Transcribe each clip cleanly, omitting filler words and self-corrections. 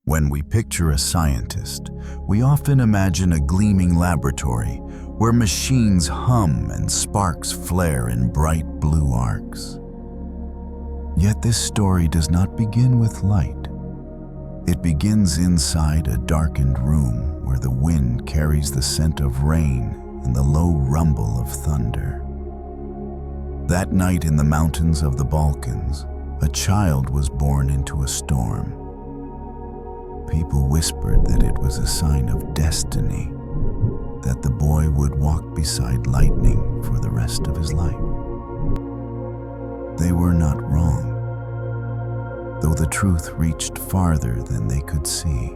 When we picture a scientist, we often imagine a gleaming laboratory where machines hum and sparks flare in bright blue arcs. Yet this story does not begin with light. It begins inside a darkened room where the wind carries the scent of rain and the low rumble of thunder. That night in the mountains of the Balkans, a child was born into a storm. People whispered that it was a sign of destiny, that the boy would walk beside lightning for the rest of his life. They were not wrong, though the truth reached farther than they could see.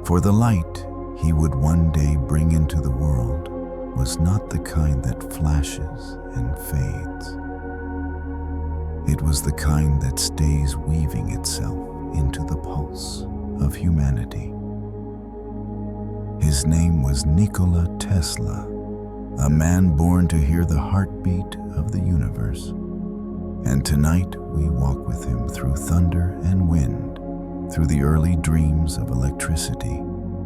For the light he would one day bring into the world was not the kind that flashes and fades. It was the kind that stays weaving itself into the pulse of humanity. His name was Nikola Tesla, a man born to hear the heartbeat of the universe. And tonight we walk with him through thunder and wind, through the early dreams of electricity,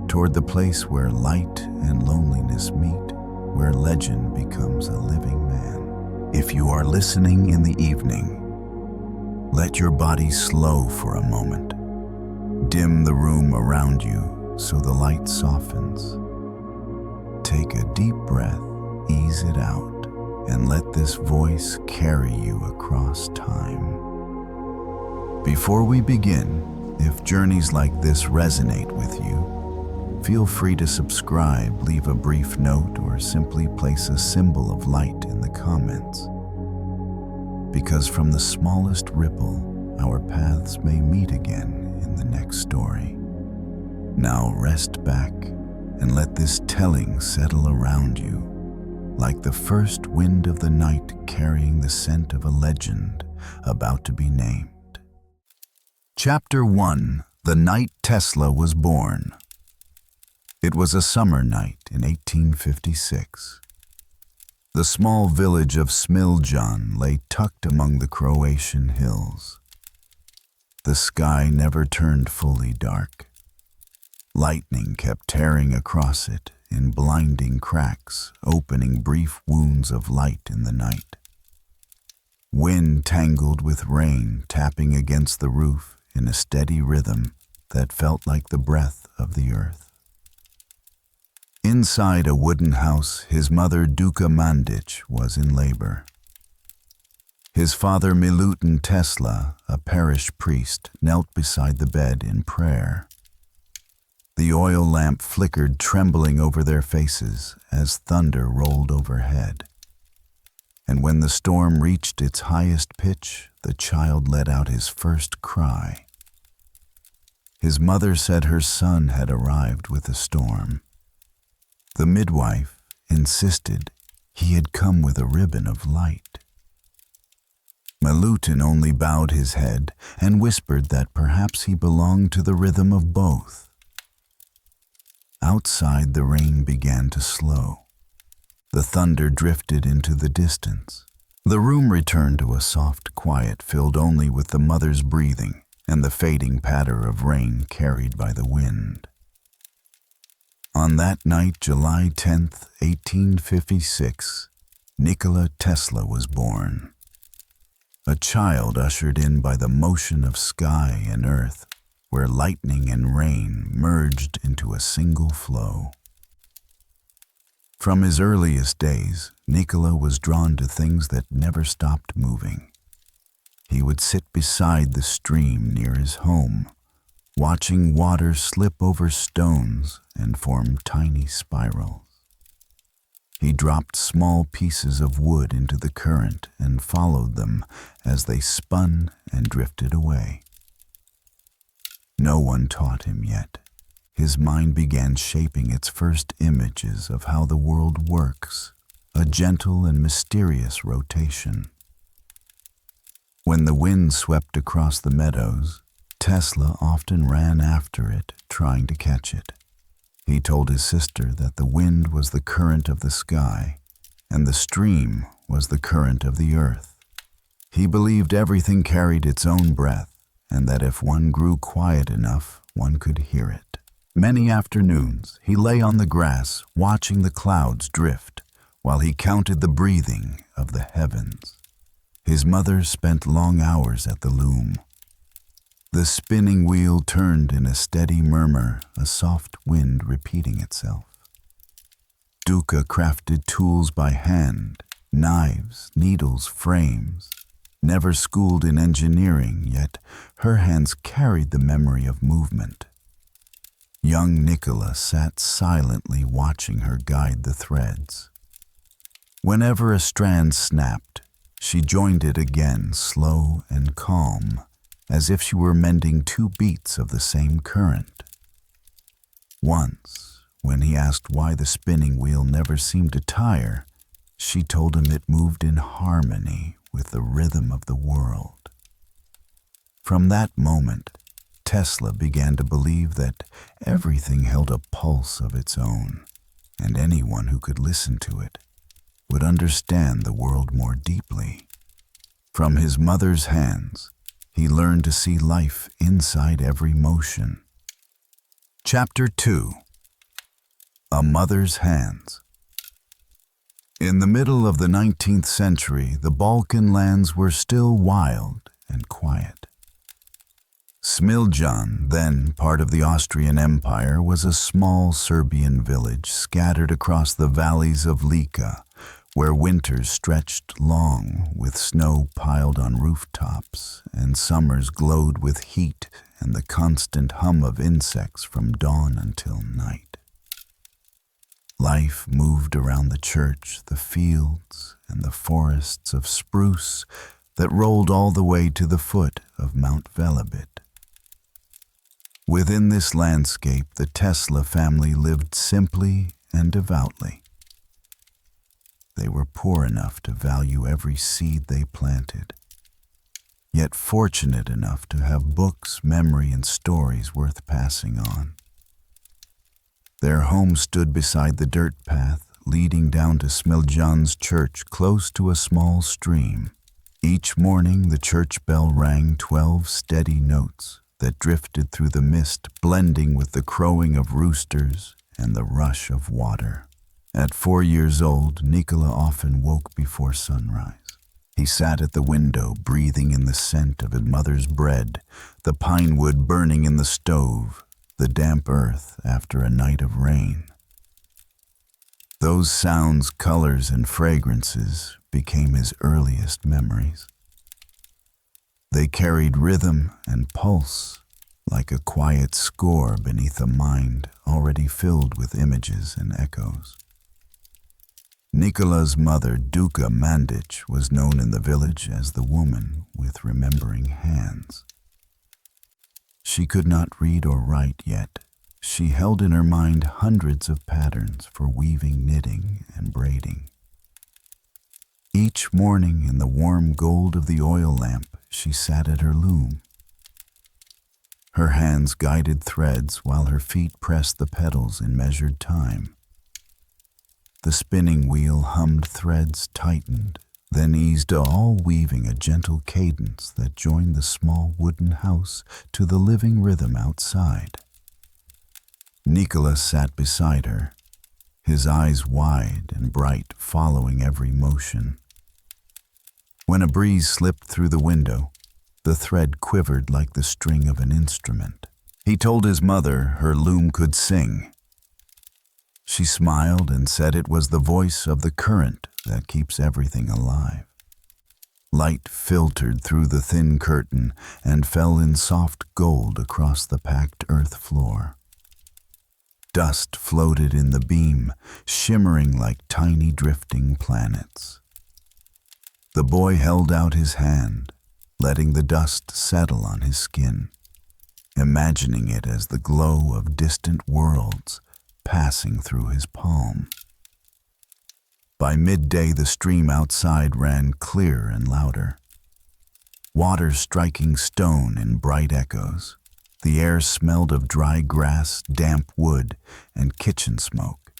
toward the place where light and loneliness meet, where legend becomes a living man. If you are listening in the evening, let your body slow for a moment. Dim the room around you so the light softens. Take a deep breath, ease it out, and let this voice carry you across time. Before we begin, if journeys like this resonate with you, feel free to subscribe, leave a brief note, or simply place a symbol of light in the comments. Because from the smallest ripple, our paths may meet again in the next story. Now rest back and let this telling settle around you, like the first wind of the night carrying the scent of a legend about to be named. Chapter 1: The Night Tesla Was Born. It was a summer night in 1856. The small village of Smiljan lay tucked among the Croatian hills. The sky never turned fully dark. Lightning kept tearing across it in blinding cracks, opening brief wounds of light in the night. Wind tangled with rain, tapping against the roof in a steady rhythm that felt like the breath of the earth. Inside a wooden house, his mother Duka Mandic was in labor. His father Milutin Tesla, a parish priest, knelt beside the bed in prayer. The oil lamp flickered, trembling over their faces as thunder rolled overhead. And when the storm reached its highest pitch, the child let out his first cry. His mother said her son had arrived with the storm. The midwife insisted he had come with a ribbon of light. Milutin only bowed his head and whispered that perhaps he belonged to the rhythm of both. Outside, the rain began to slow. The thunder drifted into the distance. The room returned to a soft quiet filled only with the mother's breathing and the fading patter of rain carried by the wind. On that night, July 10th, 1856, Nikola Tesla was born. A child ushered in by the motion of sky and earth, where lightning and rain merged into a single flow. From his earliest days, Nikola was drawn to things that never stopped moving. He would sit beside the stream near his home, watching water slip over stones and form tiny spirals. He dropped small pieces of wood into the current and followed them as they spun and drifted away. No one taught him yet. His mind began shaping its first images of how the world works, a gentle and mysterious rotation. When the wind swept across the meadows, Tesla often ran after it, trying to catch it. He told his sister that the wind was the current of the sky, and the stream was the current of the earth. He believed everything carried its own breath, and that if one grew quiet enough, one could hear it. Many afternoons, he lay on the grass, watching the clouds drift, while he counted the breathing of the heavens. His mother spent long hours at the loom. The spinning wheel turned in a steady murmur, a soft wind repeating itself. Duca crafted tools by hand, knives, needles, frames. Never schooled in engineering, yet her hands carried the memory of movement. Young Nikola sat silently watching her guide the threads. Whenever a strand snapped, she joined it again, slow and calm, as if she were mending two beats of the same current. Once, when he asked why the spinning wheel never seemed to tire, she told him it moved in harmony with the rhythm of the world. From that moment, Tesla began to believe that everything held a pulse of its own, and anyone who could listen to it would understand the world more deeply. From his mother's hands, he learned to see life inside every motion. Chapter 2. A Mother's Hands. In the middle of the 19th century, the Balkan lands were still wild and quiet. Smiljan, then part of the Austrian Empire, was a small Serbian village scattered across the valleys of Lika, where winters stretched long with snow piled on rooftops and summers glowed with heat and the constant hum of insects from dawn until night. Life moved around the church, the fields, and the forests of spruce that rolled all the way to the foot of Mount Velebit. Within this landscape, the Tesla family lived simply and devoutly. They were poor enough to value every seed they planted, yet fortunate enough to have books, memory, and stories worth passing on. Their home stood beside the dirt path leading down to Smiljan's church close to a small stream. Each morning the church bell rang 12 steady notes that drifted through the mist, blending with the crowing of roosters and the rush of water. At 4 years old, Nikola often woke before sunrise. He sat at the window, breathing in the scent of his mother's bread, the pine wood burning in the stove, the damp earth after a night of rain. Those sounds, colors, and fragrances became his earliest memories. They carried rhythm and pulse, like a quiet score beneath a mind already filled with images and echoes. Nikola's mother, Duca Mandic, was known in the village as the woman with remembering hands. She could not read or write, yet she held in her mind hundreds of patterns for weaving, knitting, and braiding. Each morning in the warm gold of the oil lamp, she sat at her loom. Her hands guided threads while her feet pressed the pedals in measured time. The spinning wheel hummed, threads tightened, then eased, all weaving a gentle cadence that joined the small wooden house to the living rhythm outside. Nikola sat beside her, his eyes wide and bright, following every motion. When a breeze slipped through the window, the thread quivered like the string of an instrument. He told his mother her loom could sing. She smiled and said it was the voice of the current that keeps everything alive. Light filtered through the thin curtain and fell in soft gold across the packed earth floor. Dust floated in the beam, shimmering like tiny drifting planets. The boy held out his hand, letting the dust settle on his skin, imagining it as the glow of distant worlds passing through his palm. By midday, the stream outside ran clear and louder, water striking stone in bright echoes. The air smelled of dry grass, damp wood, and kitchen smoke.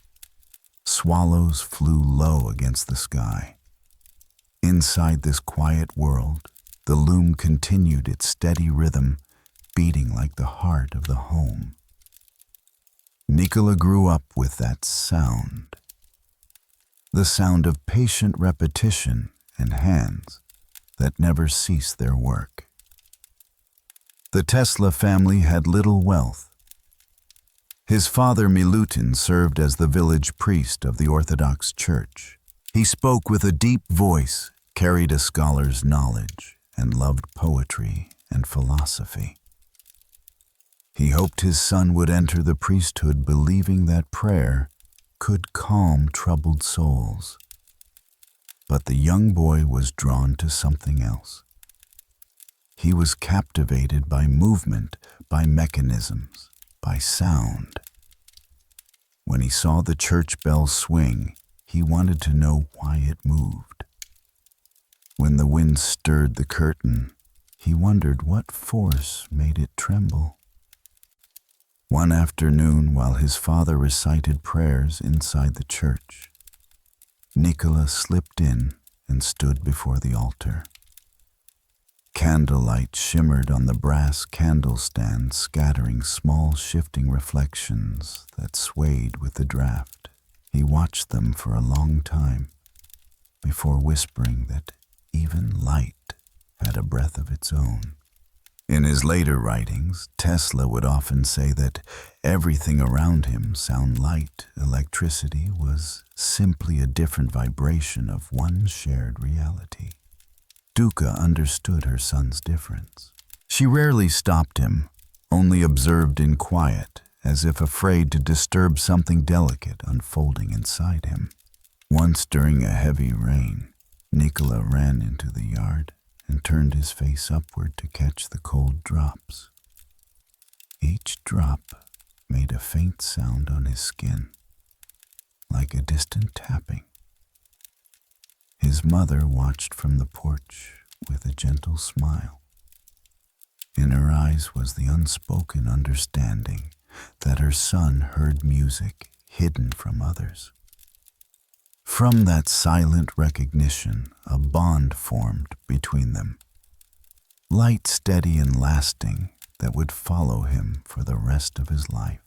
Swallows flew low against the sky. Inside this quiet world, the loom continued its steady rhythm, beating like the heart of the home. Nikola grew up with that sound, the sound of patient repetition and hands that never cease their work. The Tesla family had little wealth. His father Milutin served as the village priest of the Orthodox Church. He spoke with a deep voice, carried a scholar's knowledge, and loved poetry and philosophy. He hoped his son would enter the priesthood believing that prayer could calm troubled souls. But the young boy was drawn to something else. He was captivated by movement, by mechanisms, by sound. When he saw the church bell swing, he wanted to know why it moved. When the wind stirred the curtain, he wondered what force made it tremble. One afternoon, while his father recited prayers inside the church, Nikola slipped in and stood before the altar. Candlelight shimmered on the brass candlestand, scattering small shifting reflections that swayed with the draft. He watched them for a long time before whispering that even light had a breath of its own. In his later writings, Tesla would often say that everything around him, sound, light, electricity, was simply a different vibration of one shared reality. Duca understood her son's difference. She rarely stopped him, only observed in quiet, as if afraid to disturb something delicate unfolding inside him. Once during a heavy rain, Nikola ran into the yard and turned his face upward to catch the cold drops. Each drop made a faint sound on his skin, like a distant tapping. His mother watched from the porch with a gentle smile. In her eyes was the unspoken understanding that her son heard music hidden from others. From that silent recognition, a bond formed between them, light, steady, and lasting, that would follow him for the rest of his life.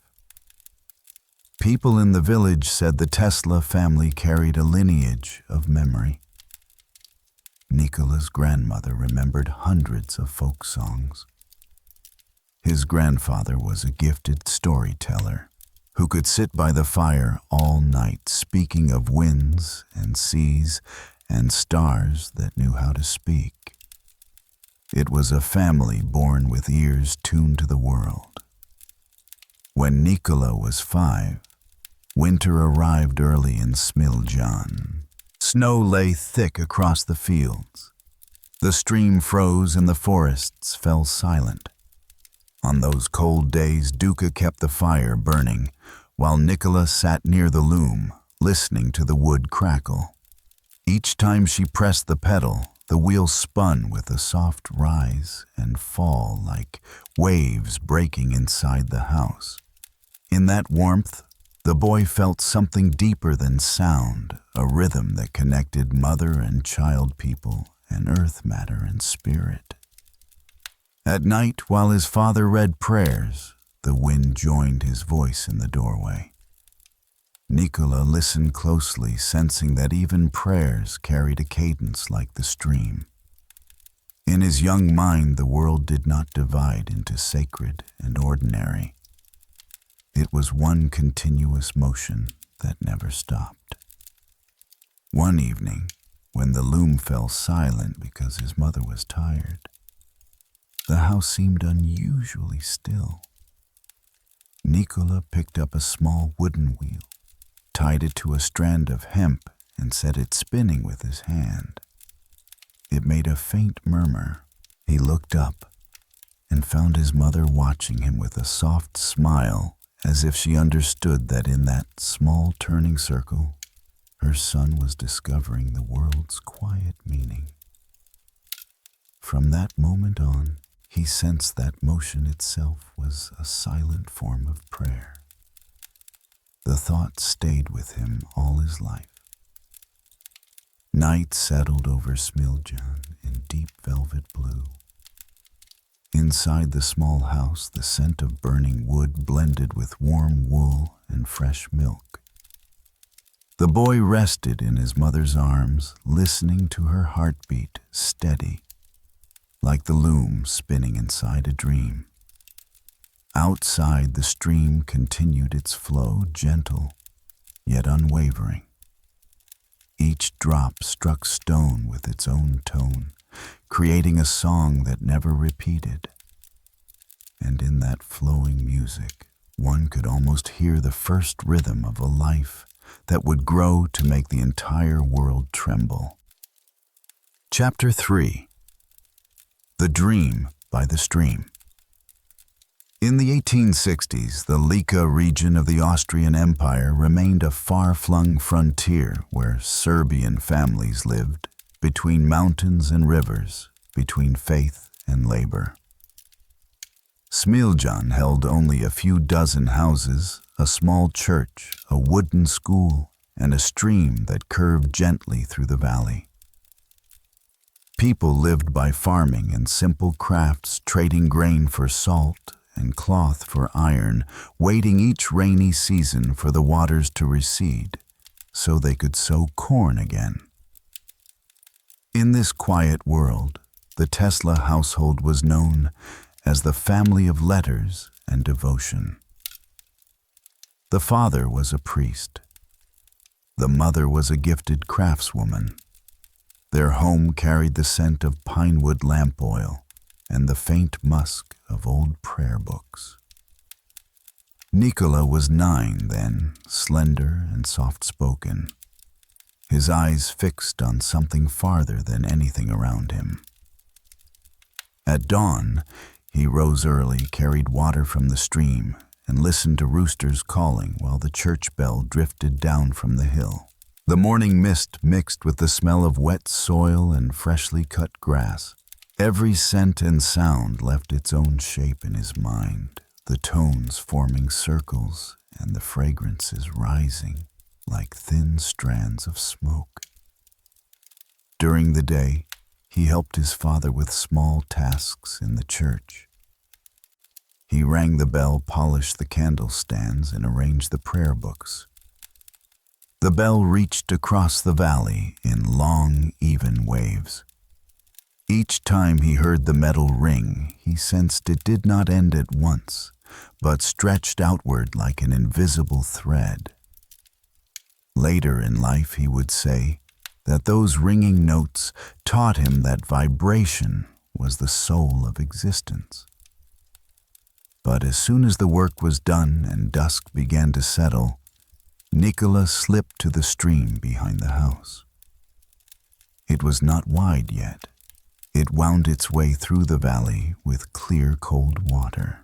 People in the village said the Tesla family carried a lineage of memory. Nikola's grandmother remembered hundreds of folk songs. His grandfather was a gifted storyteller who could sit by the fire all night speaking of winds and seas and stars that knew how to speak. It was a family born with ears tuned to the world. When Nikola was 5, winter arrived early in Smiljan. Snow lay thick across the fields. The stream froze and the forests fell silent. On those cold days, Duca kept the fire burning, while Nikola sat near the loom, listening to the wood crackle. Each time she pressed the pedal, the wheel spun with a soft rise and fall like waves breaking inside the house. In that warmth, the boy felt something deeper than sound, a rhythm that connected mother and child people and earth matter and spirit. At night, while his father read prayers, the wind joined his voice in the doorway. Nikola listened closely, sensing that even prayers carried a cadence like the stream. In his young mind, the world did not divide into sacred and ordinary. It was one continuous motion that never stopped. One evening, when the loom fell silent because his mother was tired, the house seemed unusually still. Nikola picked up a small wooden wheel, tied it to a strand of hemp, and set it spinning with his hand. It made a faint murmur. He looked up and found his mother watching him with a soft smile, as if she understood that in that small turning circle, her son was discovering the world's quiet meaning. From that moment on, he sensed that motion itself was a silent form of prayer. The thought stayed with him all his life. Night settled over Smiljan in deep velvet blue. Inside the small house, the scent of burning wood blended with warm wool and fresh milk. The boy rested in his mother's arms, listening to her heartbeat steady, like the loom spinning inside a dream. Outside, the stream continued its flow, gentle, yet unwavering. Each drop struck stone with its own tone, creating a song that never repeated. And in that flowing music, one could almost hear the first rhythm of a life that would grow to make the entire world tremble. Chapter 3. The Dream by the Stream. In the 1860s, the Lika region of the Austrian Empire remained a far-flung frontier where Serbian families lived, between mountains and rivers, between faith and labor. Smiljan held only a few dozen houses, a small church, a wooden school, and a stream that curved gently through the valley. People lived by farming and simple crafts, trading grain for salt and cloth for iron, waiting each rainy season for the waters to recede so they could sow corn again. In this quiet world, the Tesla household was known as the family of letters and devotion. The father was a priest. The mother was a gifted craftswoman. Their home carried the scent of pinewood lamp oil and the faint musk of old prayer books. Nikola was 9 then, slender and soft-spoken, his eyes fixed on something farther than anything around him. At dawn, he rose early, carried water from the stream, and listened to roosters calling while the church bell drifted down from the hill. The morning mist mixed with the smell of wet soil and freshly cut grass. Every scent and sound left its own shape in his mind, the tones forming circles and the fragrances rising like thin strands of smoke. During the day, he helped his father with small tasks in the church. He rang the bell, polished the candle stands, and arranged the prayer books. The bell reached across the valley in long, even waves. Each time he heard the metal ring, he sensed it did not end at once, but stretched outward like an invisible thread. Later in life, he would say that those ringing notes taught him that vibration was the soul of existence. But as soon as the work was done and dusk began to settle, Nikola slipped to the stream behind the house. It was not wide yet. It wound its way through the valley with clear, cold water.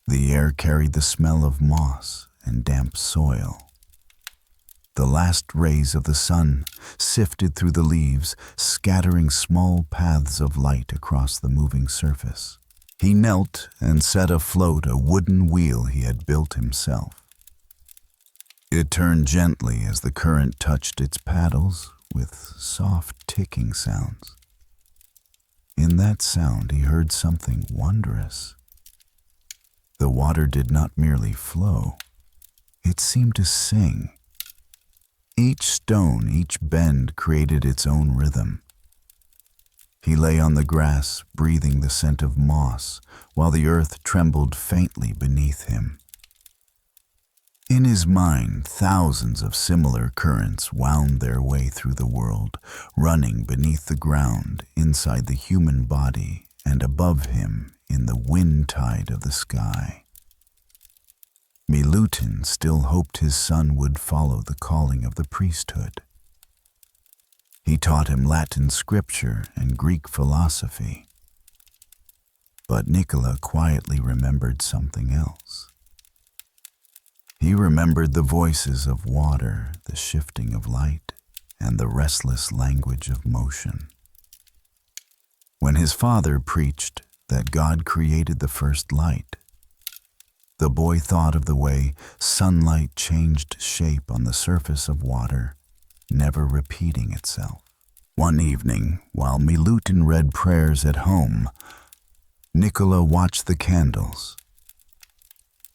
The air carried the smell of moss and damp soil. The last rays of the sun sifted through the leaves, scattering small paths of light across the moving surface. He knelt and set afloat a wooden wheel he had built himself. It turned gently as the current touched its paddles with soft ticking sounds. In that sound, he heard something wondrous. The water did not merely flow, it seemed to sing. Each stone, each bend created its own rhythm. He lay on the grass, breathing the scent of moss, while the earth trembled faintly beneath him. In his mind, thousands of similar currents wound their way through the world, running beneath the ground, inside the human body, and above him in the wind tide of the sky. Milutin still hoped his son would follow the calling of the priesthood. He taught him Latin scripture and Greek philosophy. But Nikola quietly remembered something else. He remembered the voices of water, the shifting of light, and the restless language of motion. When his father preached that God created the first light, the boy thought of the way sunlight changed shape on the surface of water, never repeating itself. One evening, while Milutin read prayers at home, Nikola watched the candles.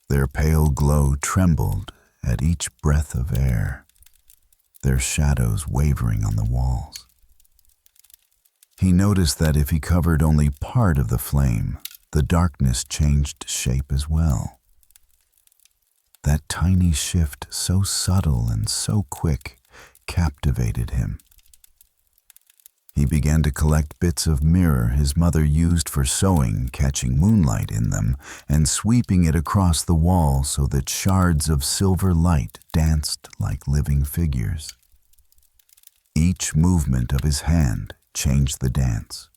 Their pale glow trembled at each breath of air, their shadows wavering on the walls. He noticed that if he covered only part of the flame, the darkness changed shape as well. That tiny shift, so subtle and so quick, captivated him. He began to collect bits of mirror his mother used for sewing, catching moonlight in them, and sweeping it across the wall so that shards of silver light danced like living figures. Each movement of his hand changed the dance.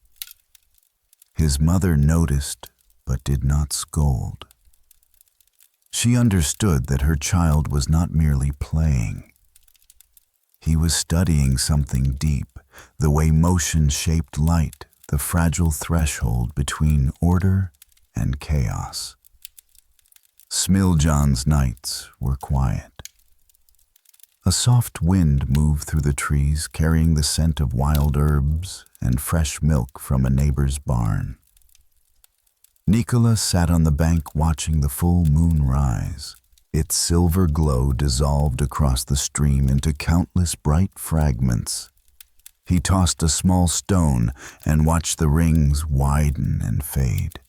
His mother noticed, but did not scold. She understood that her child was not merely playing. He was studying something deep, the way motion shaped light, the fragile threshold between order and chaos. Smiljan's nights were quiet. A soft wind moved through the trees, carrying the scent of wild herbs and fresh milk from a neighbor's barn. Nikola sat on the bank watching the full moon rise. Its silver glow dissolved across the stream into countless bright fragments. He tossed a small stone and watched the rings widen and fade.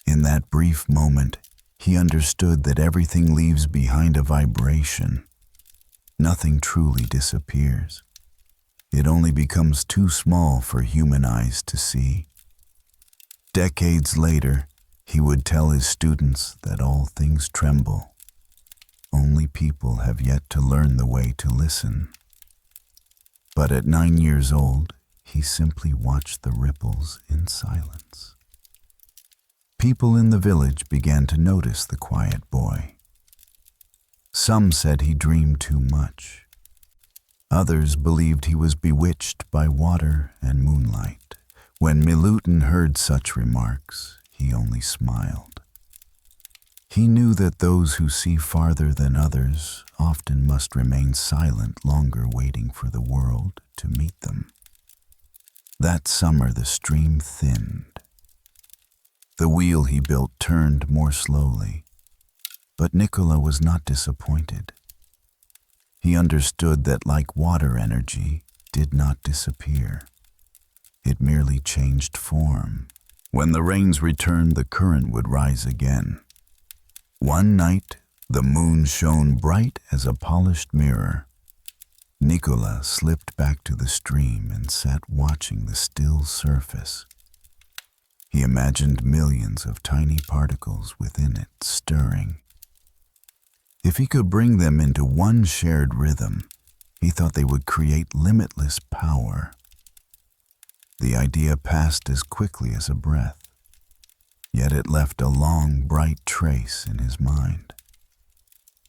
In that brief moment, he understood that everything leaves behind a vibration. Nothing truly disappears. It only becomes too small for human eyes to see. Decades later, he would tell his students that all things tremble. Only people have yet to learn the way to listen. But at 9 years old, he simply watched the ripples in silence. People in the village began to notice the quiet boy. Some said he dreamed too much. Others believed he was bewitched by water and moonlight. When Milutin heard such remarks, he only smiled. He knew that those who see farther than others often must remain silent longer, waiting for the world to meet them. That summer the stream thinned. The wheel he built turned more slowly, but Nikola was not disappointed. He understood that, like water, energy did not disappear. It merely changed form. When the rains returned, the current would rise again. One night, the moon shone bright as a polished mirror. Nikola slipped back to the stream and sat watching the still surface. He imagined millions of tiny particles within it stirring. If he could bring them into one shared rhythm, he thought they would create limitless power. The idea passed as quickly as a breath, yet it left a long, bright trace in his mind.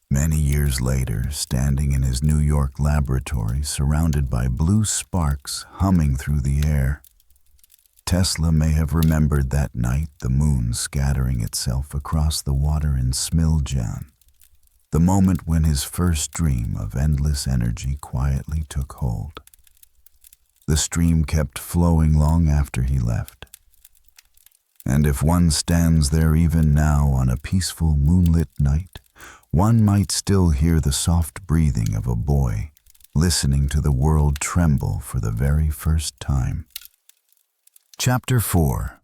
Many years later, standing in his New York laboratory, surrounded by blue sparks humming through the air, Tesla may have remembered that night, the moon scattering itself across the water in Smiljan, the moment when his first dream of endless energy quietly took hold. The stream kept flowing long after he left. And if one stands there even now on a peaceful moonlit night, one might still hear the soft breathing of a boy, listening to the world tremble for the very first time. Chapter 4.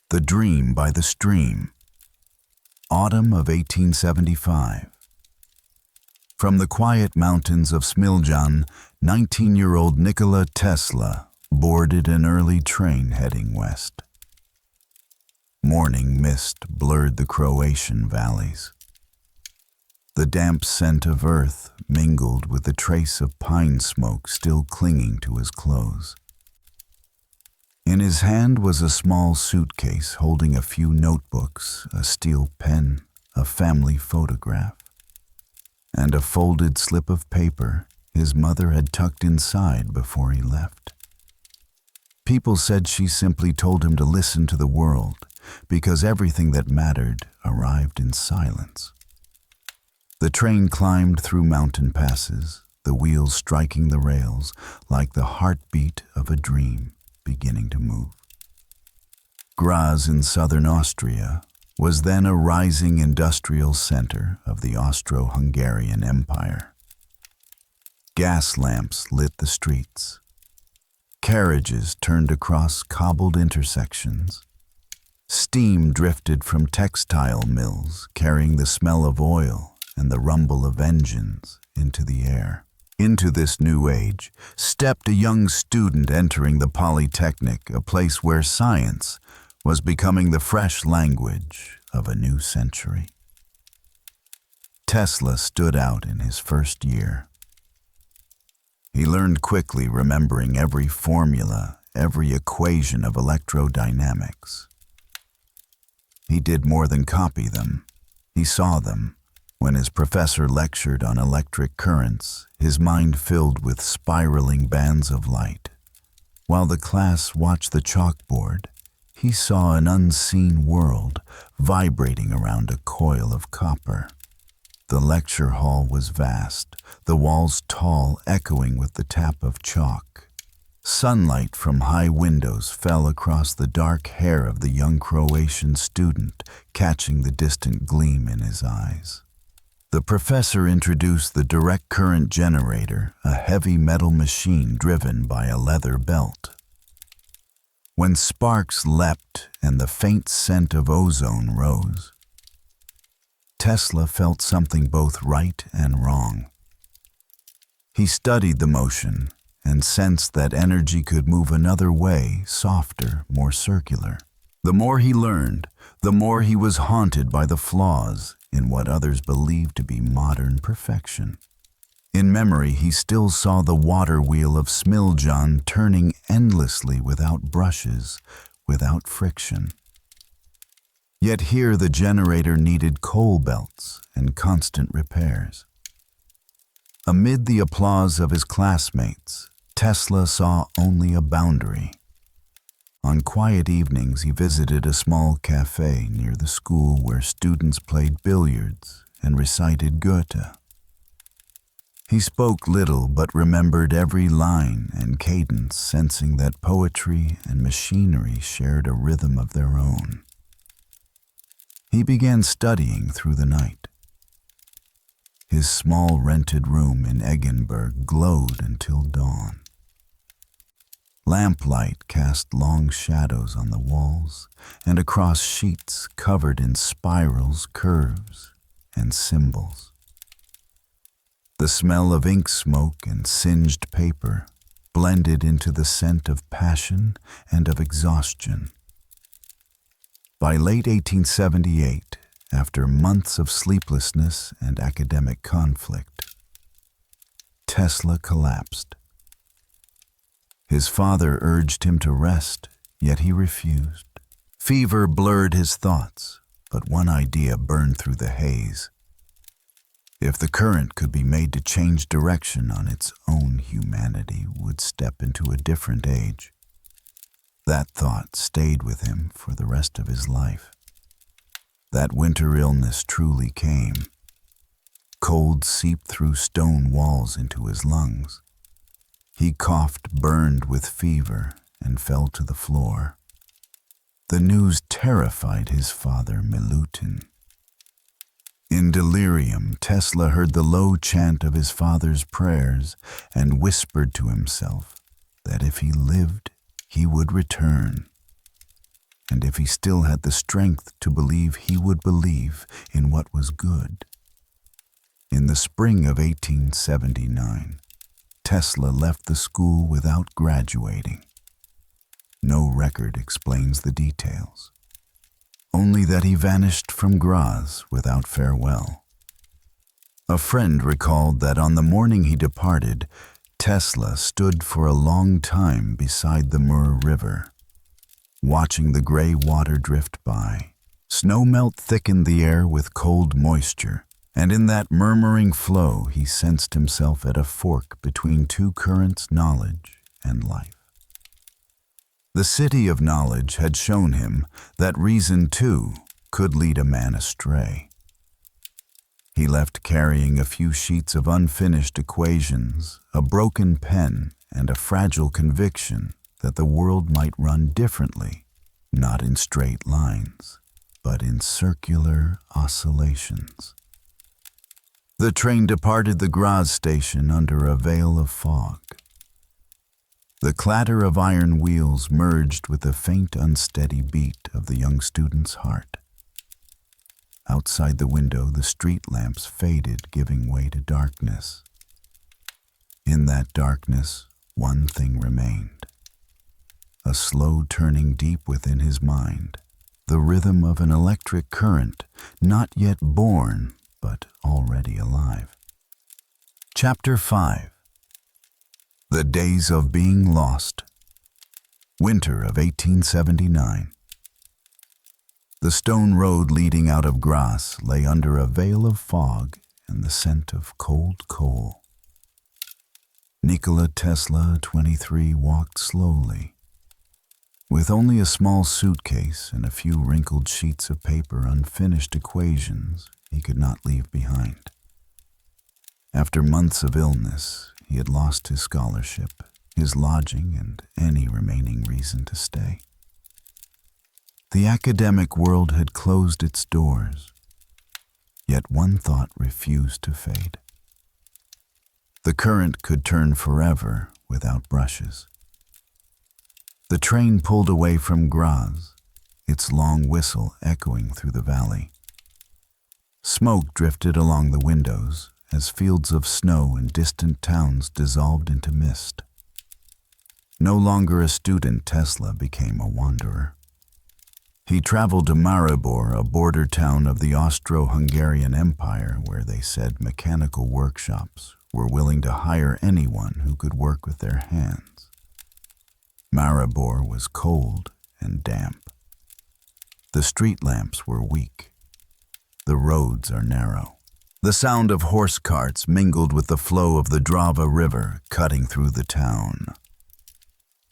The Dream by the Stream. Autumn of 1875. From the quiet mountains of Smiljan, 19-year-old Nikola Tesla boarded an early train heading west. Morning mist blurred the Croatian valleys. The damp scent of earth mingled with the trace of pine smoke still clinging to his clothes. In his hand was a small suitcase holding a few notebooks, a steel pen, a family photograph, and a folded slip of paper his mother had tucked inside before he left. People said she simply told him to listen to the world, because everything that mattered arrived in silence. The train climbed through mountain passes, the wheels striking the rails like the heartbeat of a dream beginning to move. Graz in southern Austria was then a rising industrial center of the Austro-Hungarian Empire. Gas lamps lit the streets. Carriages turned across cobbled intersections. Steam drifted from textile mills, carrying the smell of oil and the rumble of engines into the air. Into this new age stepped a young student entering the Polytechnic, a place where science was becoming the fresh language of a new century. Tesla stood out in his first year. He learned quickly, remembering every formula, every equation of electrodynamics. He did more than copy them. He saw them. When his professor lectured on electric currents, his mind filled with spiraling bands of light. While the class watched the chalkboard, he saw an unseen world vibrating around a coil of copper. The lecture hall was vast, the walls tall, echoing with the tap of chalk. Sunlight from high windows fell across the dark hair of the young Croatian student, catching the distant gleam in his eyes. The professor introduced the direct current generator, a heavy metal machine driven by a leather belt. When sparks leapt and the faint scent of ozone rose, Tesla felt something both right and wrong. He studied the motion and sensed that energy could move another way, softer, more circular. The more he learned, the more he was haunted by the flaws in what others believed to be modern perfection. In memory, he still saw the water wheel of Smiljan turning endlessly without brushes, without friction. Yet here the generator needed coal belts and constant repairs. Amid the applause of his classmates, Tesla saw only a boundary. On quiet evenings, he visited a small cafe near the school where students played billiards and recited Goethe. He spoke little but remembered every line and cadence, sensing that poetry and machinery shared a rhythm of their own. He began studying through the night. His small rented room in Eggenberg glowed until dawn. Lamplight cast long shadows on the walls and across sheets covered in spirals, curves, and symbols. The smell of ink smoke and singed paper blended into the scent of passion and of exhaustion. By late 1878, after months of sleeplessness and academic conflict, Tesla collapsed. His father urged him to rest, yet he refused. Fever blurred his thoughts, but one idea burned through the haze. If the current could be made to change direction on its own, humanity would step into a different age. That thought stayed with him for the rest of his life. That winter illness truly came. Cold seeped through stone walls into his lungs. He coughed, burned with fever, and fell to the floor. The news terrified his father, Milutin. In delirium, Tesla heard the low chant of his father's prayers and whispered to himself that if he lived, he would return. And if he still had the strength to believe, he would believe in what was good. In the spring of 1879, Tesla left the school without graduating. No record explains the details, only that he vanished from Graz without farewell. A friend recalled that on the morning he departed, Tesla stood for a long time beside the Mur River, watching the gray water drift by. Snow melt thickened the air with cold moisture, and in that murmuring flow he sensed himself at a fork between two currents, knowledge and life. The city of knowledge had shown him that reason, too, could lead a man astray. He left carrying a few sheets of unfinished equations, a broken pen, and a fragile conviction that the world might run differently not in straight lines, but in circular oscillations. The train departed the Graz station under a veil of fog. The clatter of iron wheels merged with the faint, unsteady beat of the young student's heart. Outside the window, the street lamps faded, giving way to darkness. In that darkness, one thing remained. A slow turning deep within his mind, the rhythm of an electric current, not yet born, but already alive. Chapter 5. The Days of Being Lost. Winter of 1879. The stone road leading out of Graz lay under a veil of fog and the scent of cold coal. Nikola Tesla, 23, walked slowly. With only a small suitcase and a few wrinkled sheets of paper, unfinished equations he could not leave behind. After months of illness, he had lost his scholarship, his lodging, and any remaining reason to stay. The academic world had closed its doors, yet one thought refused to fade. The current could turn forever without brushes. The train pulled away from Graz, its long whistle echoing through the valley. Smoke drifted along the windows as fields of snow and distant towns dissolved into mist. No longer a student, Tesla became a wanderer. He traveled to Maribor, a border town of the Austro-Hungarian Empire, where they said mechanical workshops were willing to hire anyone who could work with their hands. Maribor was cold and damp. The street lamps were weak. The roads are narrow. The sound of horse carts mingled with the flow of the Drava River cutting through the town.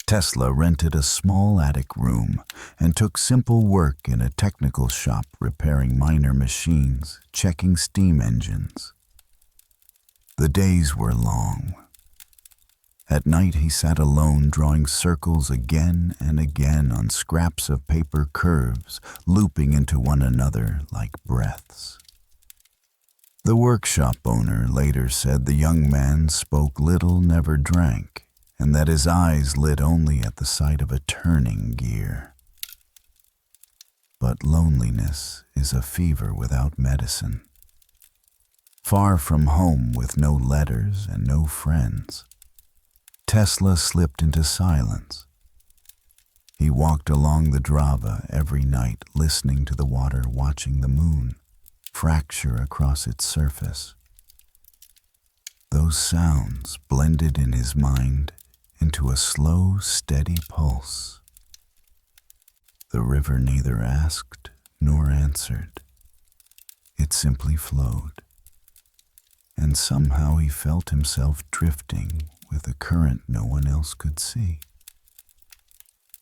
Tesla rented a small attic room and took simple work in a technical shop, repairing minor machines, checking steam engines. The days were long. At night he sat alone, drawing circles again and again on scraps of paper curves, looping into one another like breaths. The workshop owner later said the young man spoke little, never drank, and that his eyes lit only at the sight of a turning gear. But loneliness is a fever without medicine. Far from home, with no letters and no friends, Tesla slipped into silence. He walked along the Drava every night, listening to the water, watching the moon fracture across its surface. Those sounds blended in his mind into a slow, steady pulse. The river neither asked nor answered. It simply flowed. And somehow he felt himself drifting with a current no one else could see.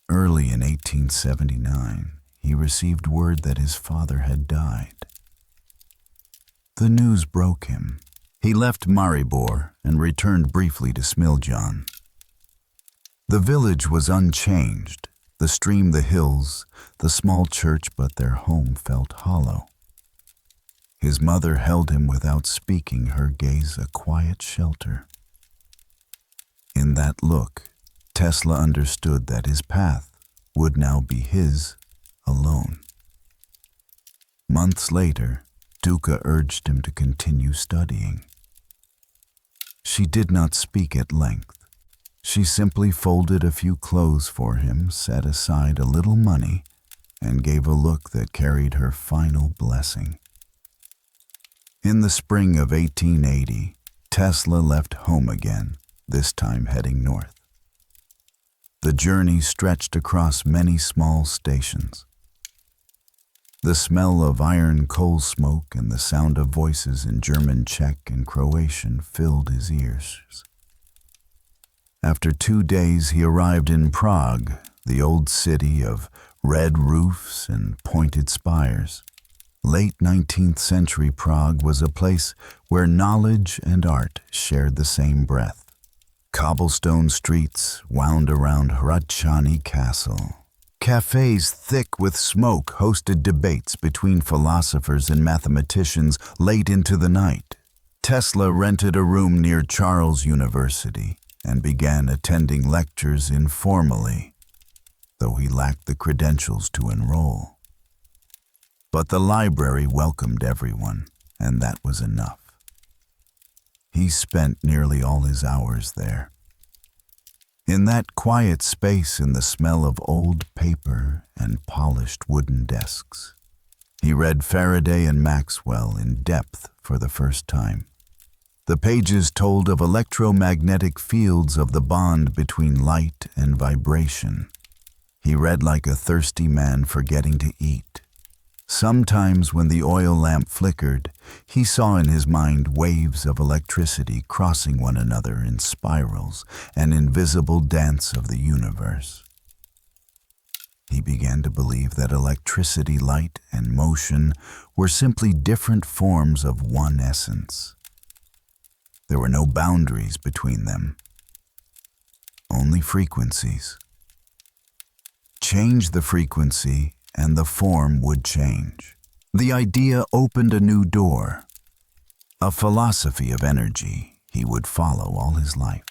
Early in 1879, he received word that his father had died. The news broke him. He left Maribor and returned briefly to Smiljan. The village was unchanged, the stream, the hills, the small church, but their home felt hollow. His mother held him without speaking, her gaze a quiet shelter. In that look, Tesla understood that his path would now be his alone. Months later, Duca urged him to continue studying. She did not speak at length. She simply folded a few clothes for him, set aside a little money, and gave a look that carried her final blessing. In the spring of 1880, Tesla left home again, this time heading north. The journey stretched across many small stations. The smell of iron coal smoke and the sound of voices in German, Czech, and Croatian filled his ears. After 2 days, he arrived in Prague, the old city of red roofs and pointed spires. Late 19th century Prague was a place where knowledge and art shared the same breath. Cobblestone streets wound around Hradčany Castle, Cafes thick with smoke hosted debates between philosophers and mathematicians late into the night. Tesla rented a room near Charles University and began attending lectures informally, though he lacked the credentials to enroll. But the library welcomed everyone, and that was enough. He spent nearly all his hours there. In that quiet space, in the smell of old paper and polished wooden desks, he read Faraday and Maxwell in depth for the first time. The pages told of electromagnetic fields, of the bond between light and vibration. He read like a thirsty man forgetting to eat. Sometimes when the oil lamp flickered, he saw in his mind waves of electricity crossing one another in spirals, an invisible dance of the universe. He began to believe that electricity, light, and motion were simply different forms of one essence. There were no boundaries between them, only frequencies. Change the frequency, and the form would change. The idea opened a new door, a philosophy of energy he would follow all his life.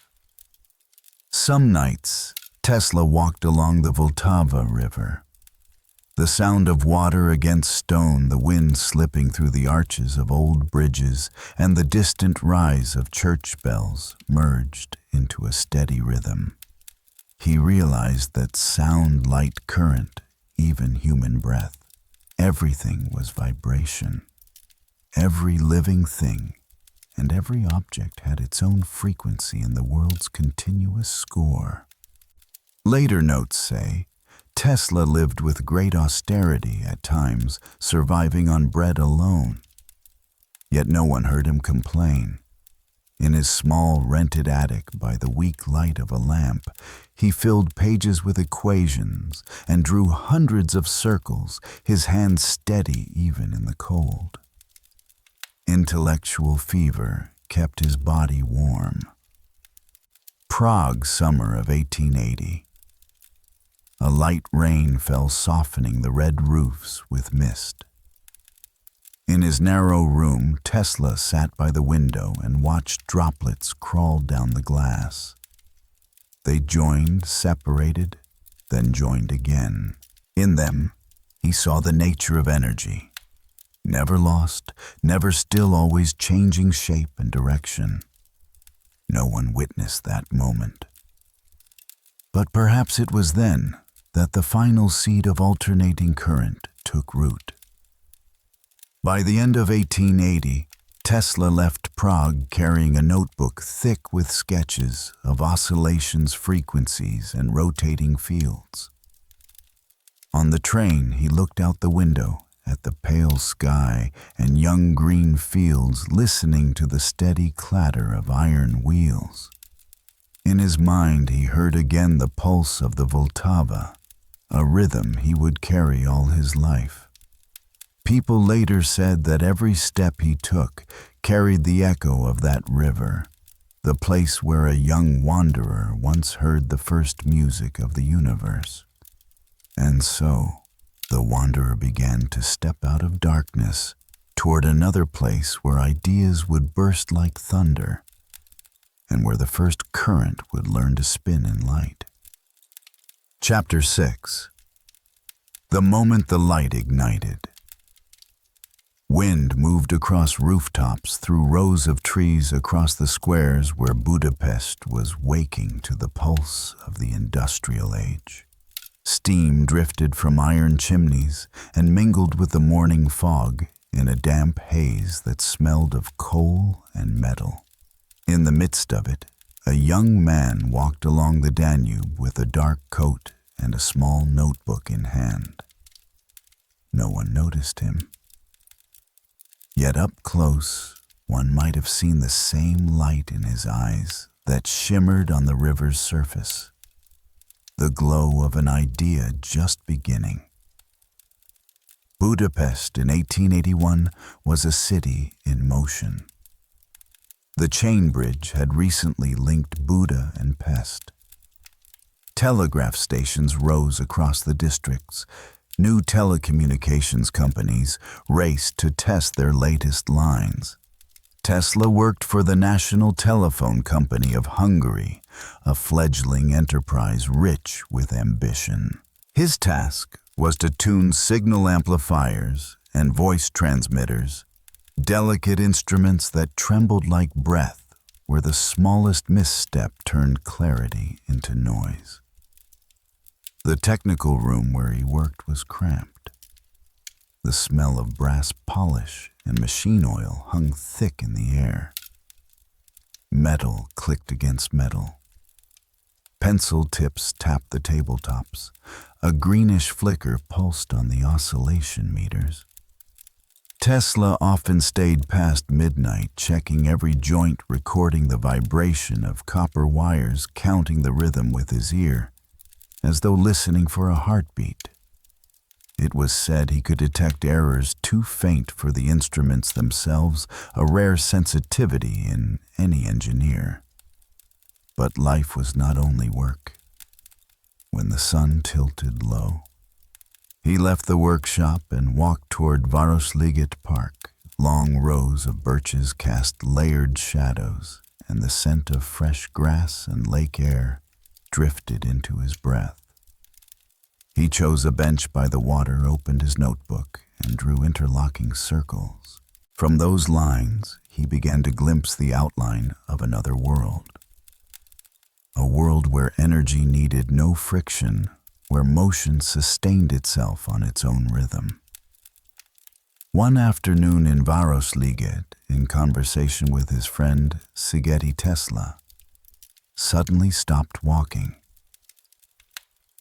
Some nights, Tesla walked along the Vltava River. The sound of water against stone, the wind slipping through the arches of old bridges, and the distant rise of church bells merged into a steady rhythm. He realized that sound, light, current, even human breath, everything was vibration. Every living thing and every object had its own frequency in the world's continuous score. Later notes say, Tesla lived with great austerity at times, surviving on bread alone. Yet no one heard him complain. In his small rented attic by the weak light of a lamp, he filled pages with equations and drew hundreds of circles, his hands steady even in the cold. Intellectual fever kept his body warm. Prague, summer of 1880. A light rain fell, softening the red roofs with mist. In his narrow room, Tesla sat by the window and watched droplets crawl down the glass. They joined, separated, then joined again. In them, he saw the nature of energy. Never lost, never still, always changing shape and direction. No one witnessed that moment. But perhaps it was then that the final seed of alternating current took root. By the end of 1880, Tesla left Prague carrying a notebook thick with sketches of oscillations, frequencies, and rotating fields. On the train, he looked out the window at the pale sky and young green fields, listening to the steady clatter of iron wheels. In his mind, he heard again the pulse of the Vltava, a rhythm he would carry all his life. People later said that every step he took carried the echo of that river, the place where a young wanderer once heard the first music of the universe. And so, the wanderer began to step out of darkness toward another place where ideas would burst like thunder, and where the first current would learn to spin in light. Chapter 6. The moment the light ignited. Wind moved across rooftops, through rows of trees, across the squares where Budapest was waking to the pulse of the industrial age. Steam drifted from iron chimneys and mingled with the morning fog in a damp haze that smelled of coal and metal. In the midst of it, a young man walked along the Danube with a dark coat and a small notebook in hand. No one noticed him. Yet up close, one might have seen the same light in his eyes that shimmered on the river's surface, the glow of an idea just beginning. Budapest in 1881 was a city in motion. The chain bridge had recently linked Buda and Pest. Telegraph stations rose across the districts. New telecommunications companies raced to test their latest lines. Tesla worked for the National Telephone Company of Hungary, a fledgling enterprise rich with ambition. His task was to tune signal amplifiers and voice transmitters, delicate instruments that trembled like breath where the smallest misstep turned clarity into noise. The technical room where he worked was cramped. The smell of brass polish and machine oil hung thick in the air. Metal clicked against metal. Pencil tips tapped the tabletops. A greenish flicker pulsed on the oscillation meters. Tesla often stayed past midnight, checking every joint, recording the vibration of copper wires, counting the rhythm with his ear, as though listening for a heartbeat. It was said he could detect errors too faint for the instruments themselves, a rare sensitivity in any engineer. But life was not only work. When the sun tilted low, he left the workshop and walked toward Városliget Park. Long rows of birches cast layered shadows, and the scent of fresh grass and lake air drifted into his breath. He chose a bench by the water, opened his notebook, and drew interlocking circles. From those lines, he began to glimpse the outline of another world. A world where energy needed no friction, where motion sustained itself on its own rhythm. One afternoon in Városliget, in conversation with his friend Nikola Tesla, suddenly stopped walking.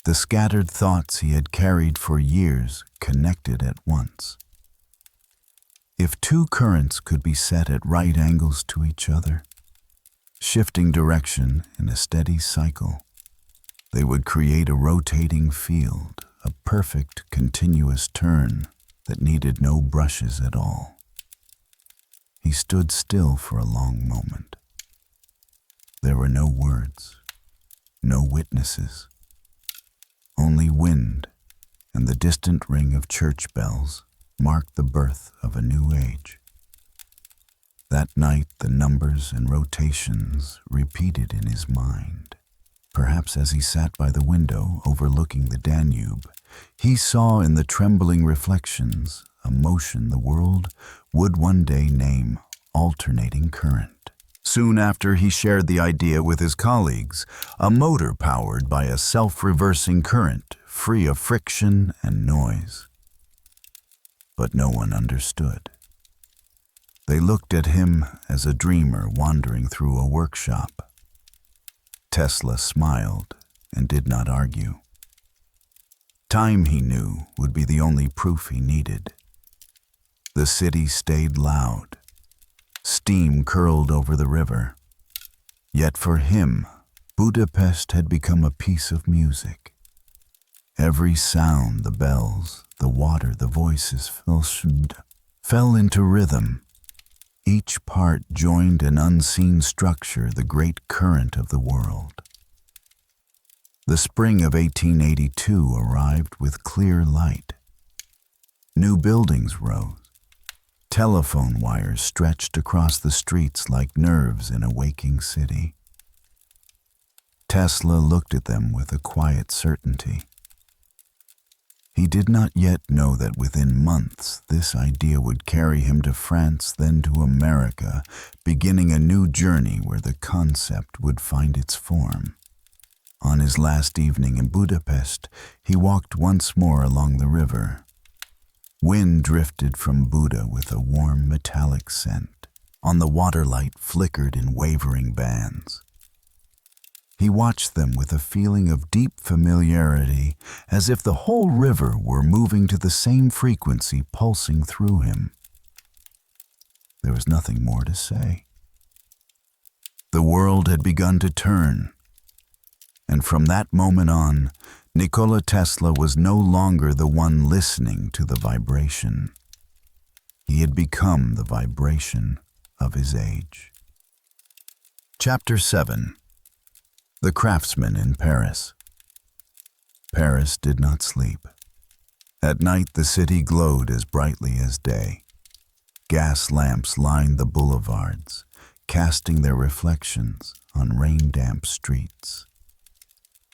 The scattered thoughts he had carried for years connected at once. If two currents could be set at right angles to each other, shifting direction in a steady cycle, they would create a rotating field, a perfect continuous turn that needed no brushes at all. He stood still for a long moment. There were no words, no witnesses. Only wind and the distant ring of church bells marked the birth of a new age. That night, the numbers and rotations repeated in his mind. Perhaps as he sat by the window overlooking the Danube, he saw in the trembling reflections a motion the world would one day name alternating current. Soon after, he shared the idea with his colleagues, a motor powered by a self-reversing current, free of friction and noise. But no one understood. They looked at him as a dreamer wandering through a workshop. Tesla smiled and did not argue. Time, he knew, would be the only proof he needed. The city stayed loud. Steam curled over the river. Yet for him, Budapest had become a piece of music. Every sound, the bells, the water, the voices, fell into rhythm. Each part joined an unseen structure, the great current of the world. The spring of 1882 arrived with clear light. New buildings rose. Telephone wires stretched across the streets like nerves in a waking city. Tesla looked at them with a quiet certainty. He did not yet know that within months this idea would carry him to France, then to America, beginning a new journey where the concept would find its form. On his last evening in Budapest, he walked once more along the river. Wind drifted from Buda with a warm metallic scent. On the water light flickered in wavering bands. He watched them with a feeling of deep familiarity, as if the whole river were moving to the same frequency pulsing through him. There was nothing more to say. The world had begun to turn, and from that moment on, Nikola Tesla was no longer the one listening to the vibration. He had become the vibration of his age. Chapter 7. The Craftsman in Paris. Paris did not sleep. At night, the city glowed as brightly as day. Gas lamps lined the boulevards, casting their reflections on rain-damp streets.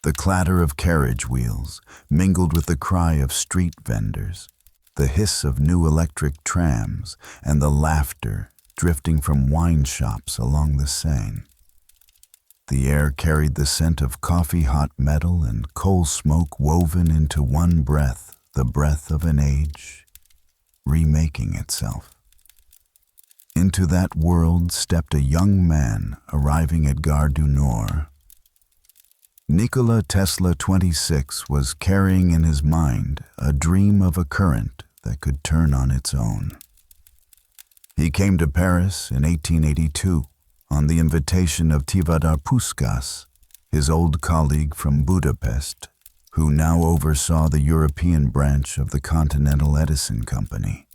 The clatter of carriage wheels mingled with the cry of street vendors, the hiss of new electric trams, and the laughter drifting from wine shops along the Seine. The air carried the scent of coffee-hot metal and coal smoke woven into one breath, the breath of an age remaking itself. Into that world stepped a young man arriving at Gare du Nord. Nikola Tesla, 26, was carrying in his mind a dream of a current that could turn on its own. He came to Paris in 1882 on the invitation of Tivadar Puskas, his old colleague from Budapest, who now oversaw the European branch of the Continental Edison Company.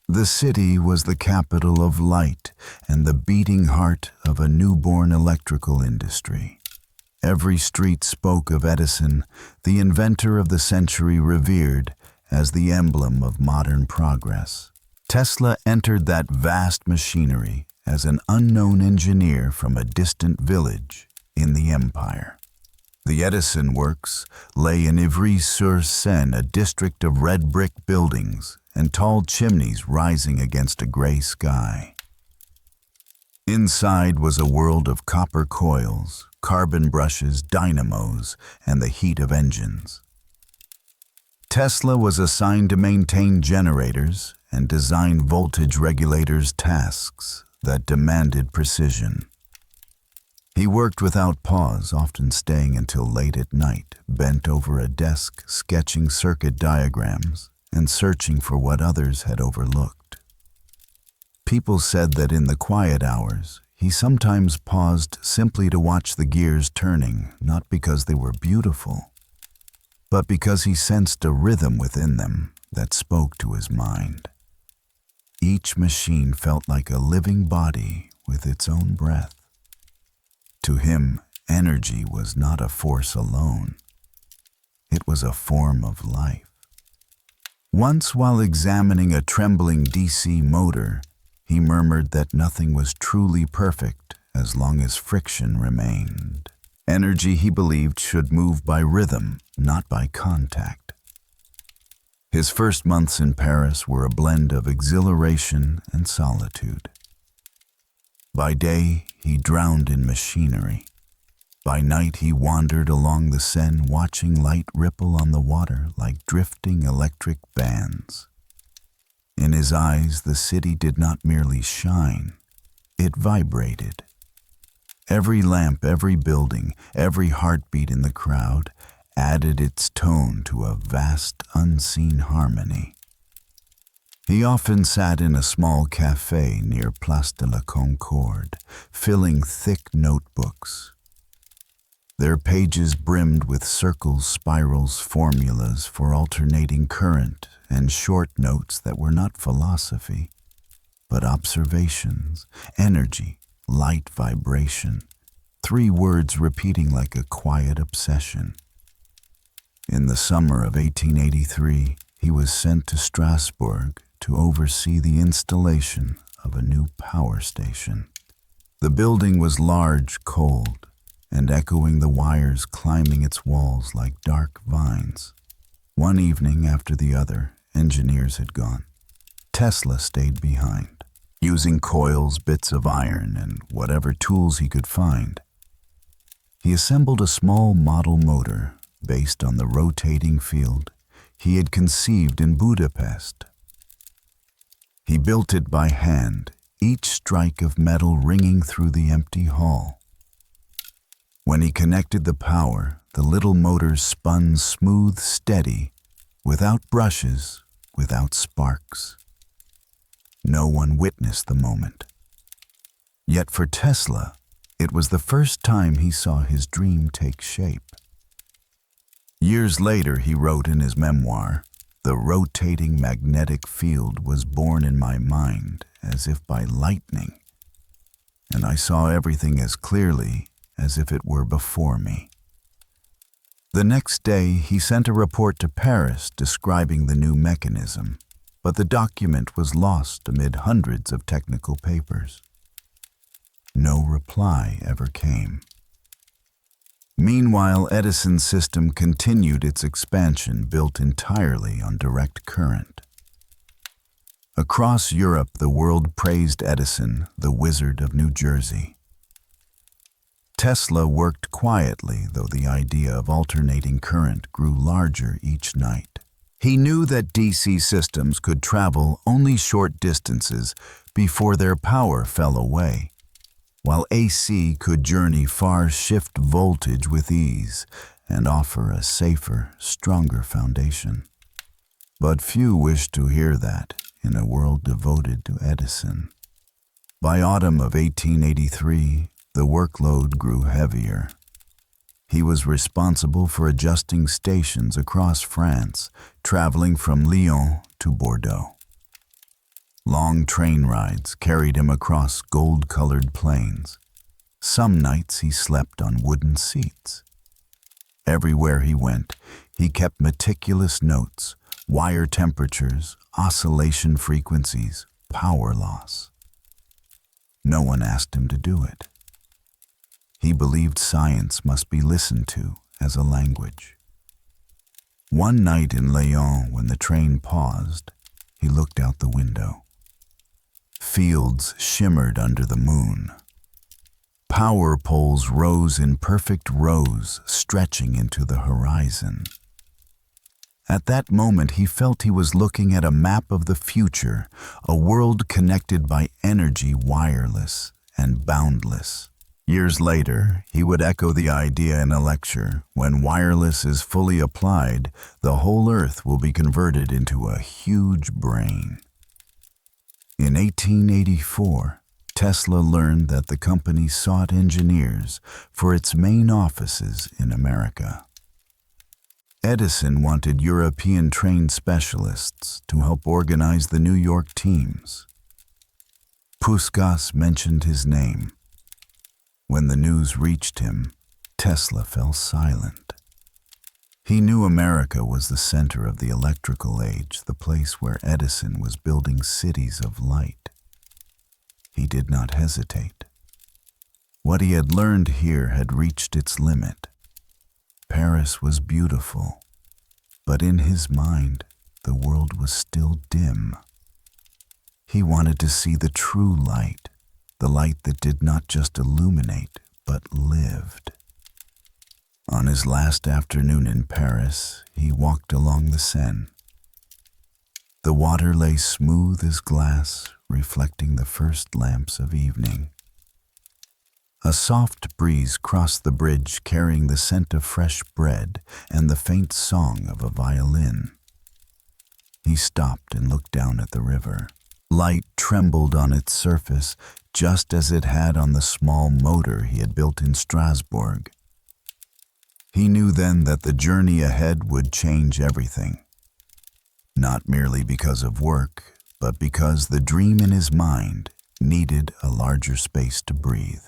The city was the capital of light and the beating heart of a newborn electrical industry. Every street spoke of Edison, the inventor of the century revered as the emblem of modern progress. Tesla entered that vast machinery as an unknown engineer from a distant village in the empire. The Edison works lay in Ivry-sur-Seine, a district of red brick buildings and tall chimneys rising against a gray sky. Inside was a world of copper coils, carbon brushes, dynamos, and the heat of engines. Tesla was assigned to maintain generators and design voltage regulators, tasks that demanded precision. He worked without pause, often staying until late at night, bent over a desk, sketching circuit diagrams and searching for what others had overlooked. People said that in the quiet hours, he sometimes paused simply to watch the gears turning, not because they were beautiful, but because he sensed a rhythm within them that spoke to his mind. Each machine felt like a living body with its own breath. To him, energy was not a force alone. It was a form of life. Once, while examining a trembling DC motor, he murmured that nothing was truly perfect as long as friction remained. Energy, he believed, should move by rhythm, not by contact. His first months in Paris were a blend of exhilaration and solitude. By day, he drowned in machinery. By night, he wandered along the Seine, watching light ripple on the water like drifting electric bands. In his eyes, the city did not merely shine, it vibrated. Every lamp, every building, every heartbeat in the crowd added its tone to a vast, unseen harmony. He often sat in a small café near Place de la Concorde, filling thick notebooks. Their pages brimmed with circles, spirals, formulas for alternating current, and short notes that were not philosophy, but observations, energy, light vibration, 3 words repeating like a quiet obsession. In the summer of 1883, he was sent to Strasbourg to oversee the installation of a new power station. The building was large, cold, and echoing the wires climbing its walls like dark vines. One evening after the other, engineers had gone. Tesla stayed behind, using coils, bits of iron, and whatever tools he could find. He assembled a small model motor based on the rotating field he had conceived in Budapest. He built it by hand, each strike of metal ringing through the empty hall. When he connected the power, the little motor spun smooth, steady, without brushes, without sparks. No one witnessed the moment. Yet for Tesla, it was the first time he saw his dream take shape. Years later, he wrote in his memoir, "The rotating magnetic field was born in my mind as if by lightning, and I saw everything as clearly as if it were before me." The next day, he sent a report to Paris describing the new mechanism, but the document was lost amid hundreds of technical papers. No reply ever came. Meanwhile, Edison's system continued its expansion, built entirely on direct current. Across Europe, the world praised Edison, the Wizard of New Jersey. Tesla worked quietly, though the idea of alternating current grew larger each night. He knew that DC systems could travel only short distances before their power fell away, while AC could journey far, shift voltage with ease, and offer a safer, stronger foundation. But few wished to hear that in a world devoted to Edison. By autumn of 1883, the workload grew heavier. He was responsible for adjusting stations across France, traveling from Lyon to Bordeaux. Long train rides carried him across gold-colored plains. Some nights he slept on wooden seats. Everywhere he went, he kept meticulous notes, wire temperatures, oscillation frequencies, power loss. No one asked him to do it. He believed science must be listened to as a language. One night in Lyon, when the train paused, he looked out the window. Fields shimmered under the moon. Power poles rose in perfect rows, stretching into the horizon. At that moment, he felt he was looking at a map of the future, a world connected by energy, wireless and boundless. Years later, he would echo the idea in a lecture: when wireless is fully applied, the whole Earth will be converted into a huge brain. In 1884, Tesla learned that the company sought engineers for its main offices in America. Edison wanted European-trained specialists to help organize the New York teams. Puskás mentioned his name. When the news reached him, Tesla fell silent. He knew America was the center of the electrical age, the place where Edison was building cities of light. He did not hesitate. What he had learned here had reached its limit. Paris was beautiful, but in his mind, the world was still dim. He wanted to see the true light, the light that did not just illuminate, but lived. On his last afternoon in Paris, he walked along the Seine. The water lay smooth as glass, reflecting the first lamps of evening. A soft breeze crossed the bridge, carrying the scent of fresh bread and the faint song of a violin. He stopped and looked down at the river. Light trembled on its surface, just as it had on the small motor he had built in Strasbourg. He knew then that the journey ahead would change everything. Not merely because of work, but because the dream in his mind needed a larger space to breathe.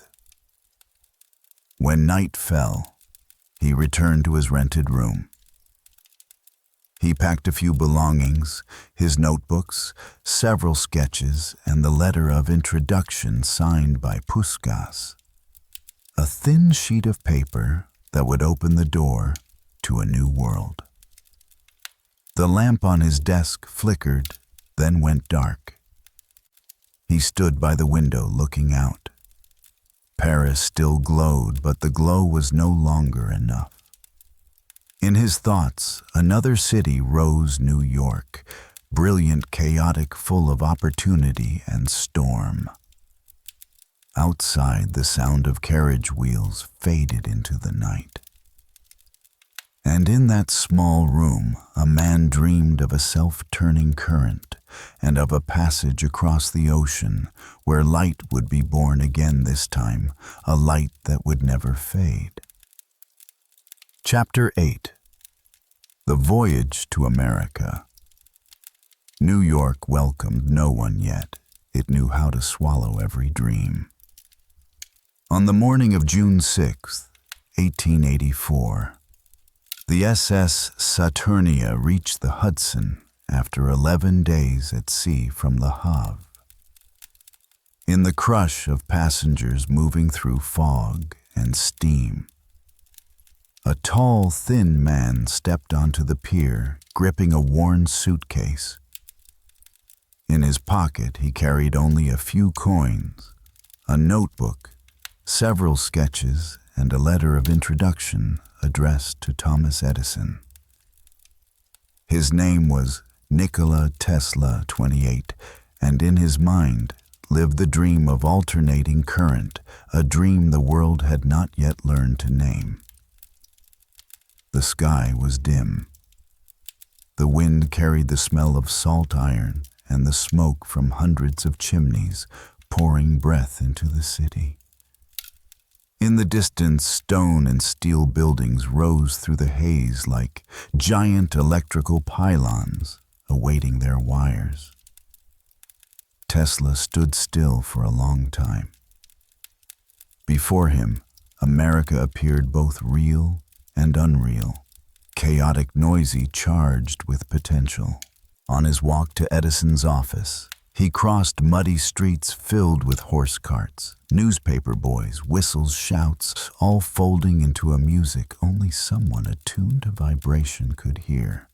When night fell, he returned to his rented room. He packed a few belongings, his notebooks, several sketches, and the letter of introduction signed by Puskás. A thin sheet of paper that would open the door to a new world. The lamp on his desk flickered, then went dark. He stood by the window looking out. Paris still glowed, but the glow was no longer enough. In his thoughts, another city rose: New York, brilliant, chaotic, full of opportunity and storm. Outside, the sound of carriage wheels faded into the night. And in that small room, a man dreamed of a self-turning current and of a passage across the ocean where light would be born again this time, a light that would never fade. Chapter 8. The Voyage to America. New York welcomed no one yet. It knew how to swallow every dream. On the morning of June 6, 1884, The SS Saturnia reached the Hudson after 11 days at sea from Le Havre. In the crush of passengers moving through fog and steam, a tall, thin man stepped onto the pier, gripping a worn suitcase. In his pocket, he carried only a few coins, a notebook, several sketches, and a letter of introduction addressed to Thomas Edison. His name was Nikola Tesla, 28, and in his mind lived the dream of alternating current, a dream the world had not yet learned to name. The sky was dim. The wind carried the smell of salt iron and the smoke from hundreds of chimneys, pouring breath into the city. In the distance, stone and steel buildings rose through the haze like giant electrical pylons awaiting their wires. Tesla stood still for a long time. Before him, America appeared both real and unreal, chaotic, noisy, charged with potential. On his walk to Edison's office, he crossed muddy streets filled with horse carts, newspaper boys, whistles, shouts, all folding into a music only someone attuned to vibration could hear.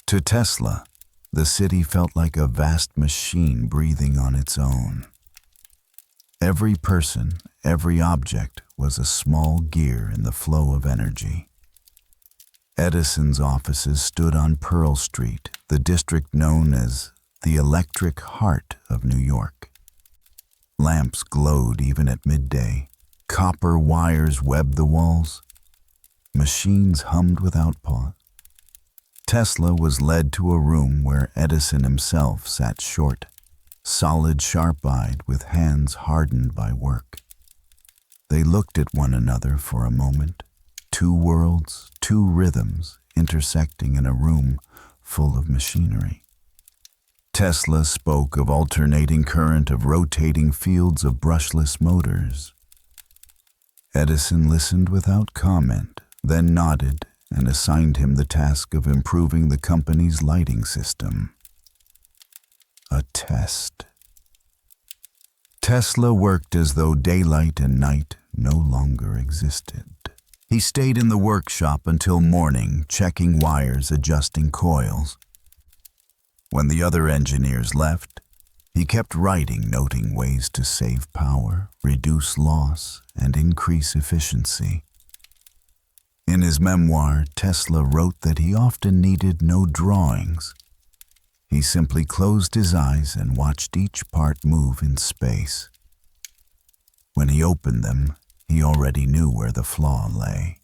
To Tesla, the city felt like a vast machine breathing on its own. Every person, every object was a small gear in the flow of energy. Edison's offices stood on Pearl Street, the district known as the electric heart of New York. Lamps glowed even at midday. Copper wires webbed the walls. Machines hummed without pause. Tesla was led to a room where Edison himself sat short, solid, sharp-eyed, with hands hardened by work. They looked at one another for a moment, two worlds, two rhythms intersecting in a room full of machinery. Tesla spoke of alternating current, of rotating fields, of brushless motors. Edison listened without comment, then nodded and assigned him the task of improving the company's lighting system. A test. Tesla worked as though daylight and night no longer existed. He stayed in the workshop until morning, checking wires, adjusting coils. When the other engineers left, he kept writing, noting ways to save power, reduce loss, and increase efficiency. In his memoir, Tesla wrote that he often needed no drawings. He simply closed his eyes and watched each part move in space. When he opened them, he already knew where the flaw lay.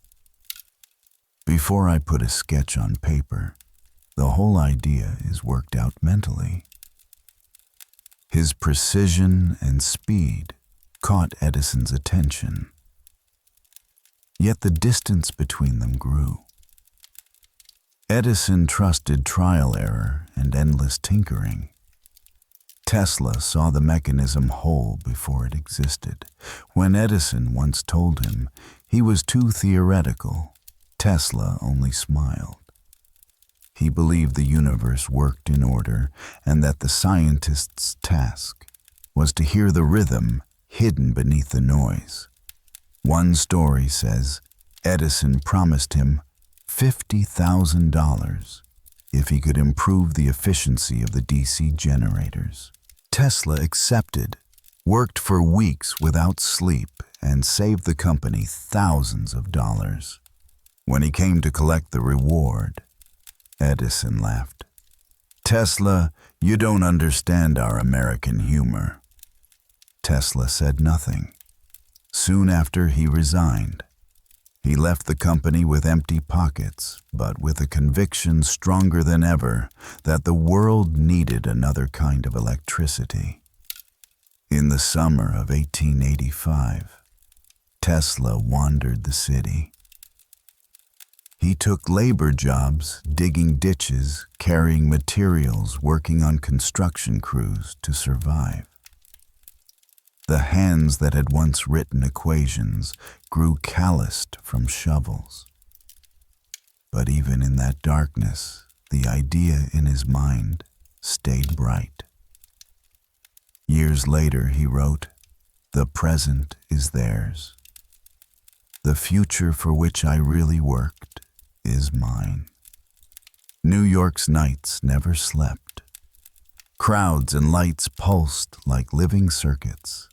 Before I put a sketch on paper, the whole idea is worked out mentally. His precision and speed caught Edison's attention. Yet the distance between them grew. Edison trusted trial error and endless tinkering. Tesla saw the mechanism whole before it existed. When Edison once told him he was too theoretical, Tesla only smiled. He believed the universe worked in order and that the scientist's task was to hear the rhythm hidden beneath the noise. One story says Edison promised him $50,000 if he could improve the efficiency of the DC generators. Tesla accepted, worked for weeks without sleep, and saved the company thousands of dollars. When he came to collect the reward, Edison laughed. "Tesla, you don't understand our American humor." Tesla said nothing. Soon after, he resigned. He left the company with empty pockets, but with a conviction stronger than ever that the world needed another kind of electricity. In the summer of 1885, Tesla wandered the city. He took labor jobs, digging ditches, carrying materials, working on construction crews to survive. The hands that had once written equations grew calloused from shovels. But even in that darkness, the idea in his mind stayed bright. Years later, he wrote, "The present is theirs. The future for which I really worked is mine." New York's nights never slept. Crowds and lights pulsed like living circuits.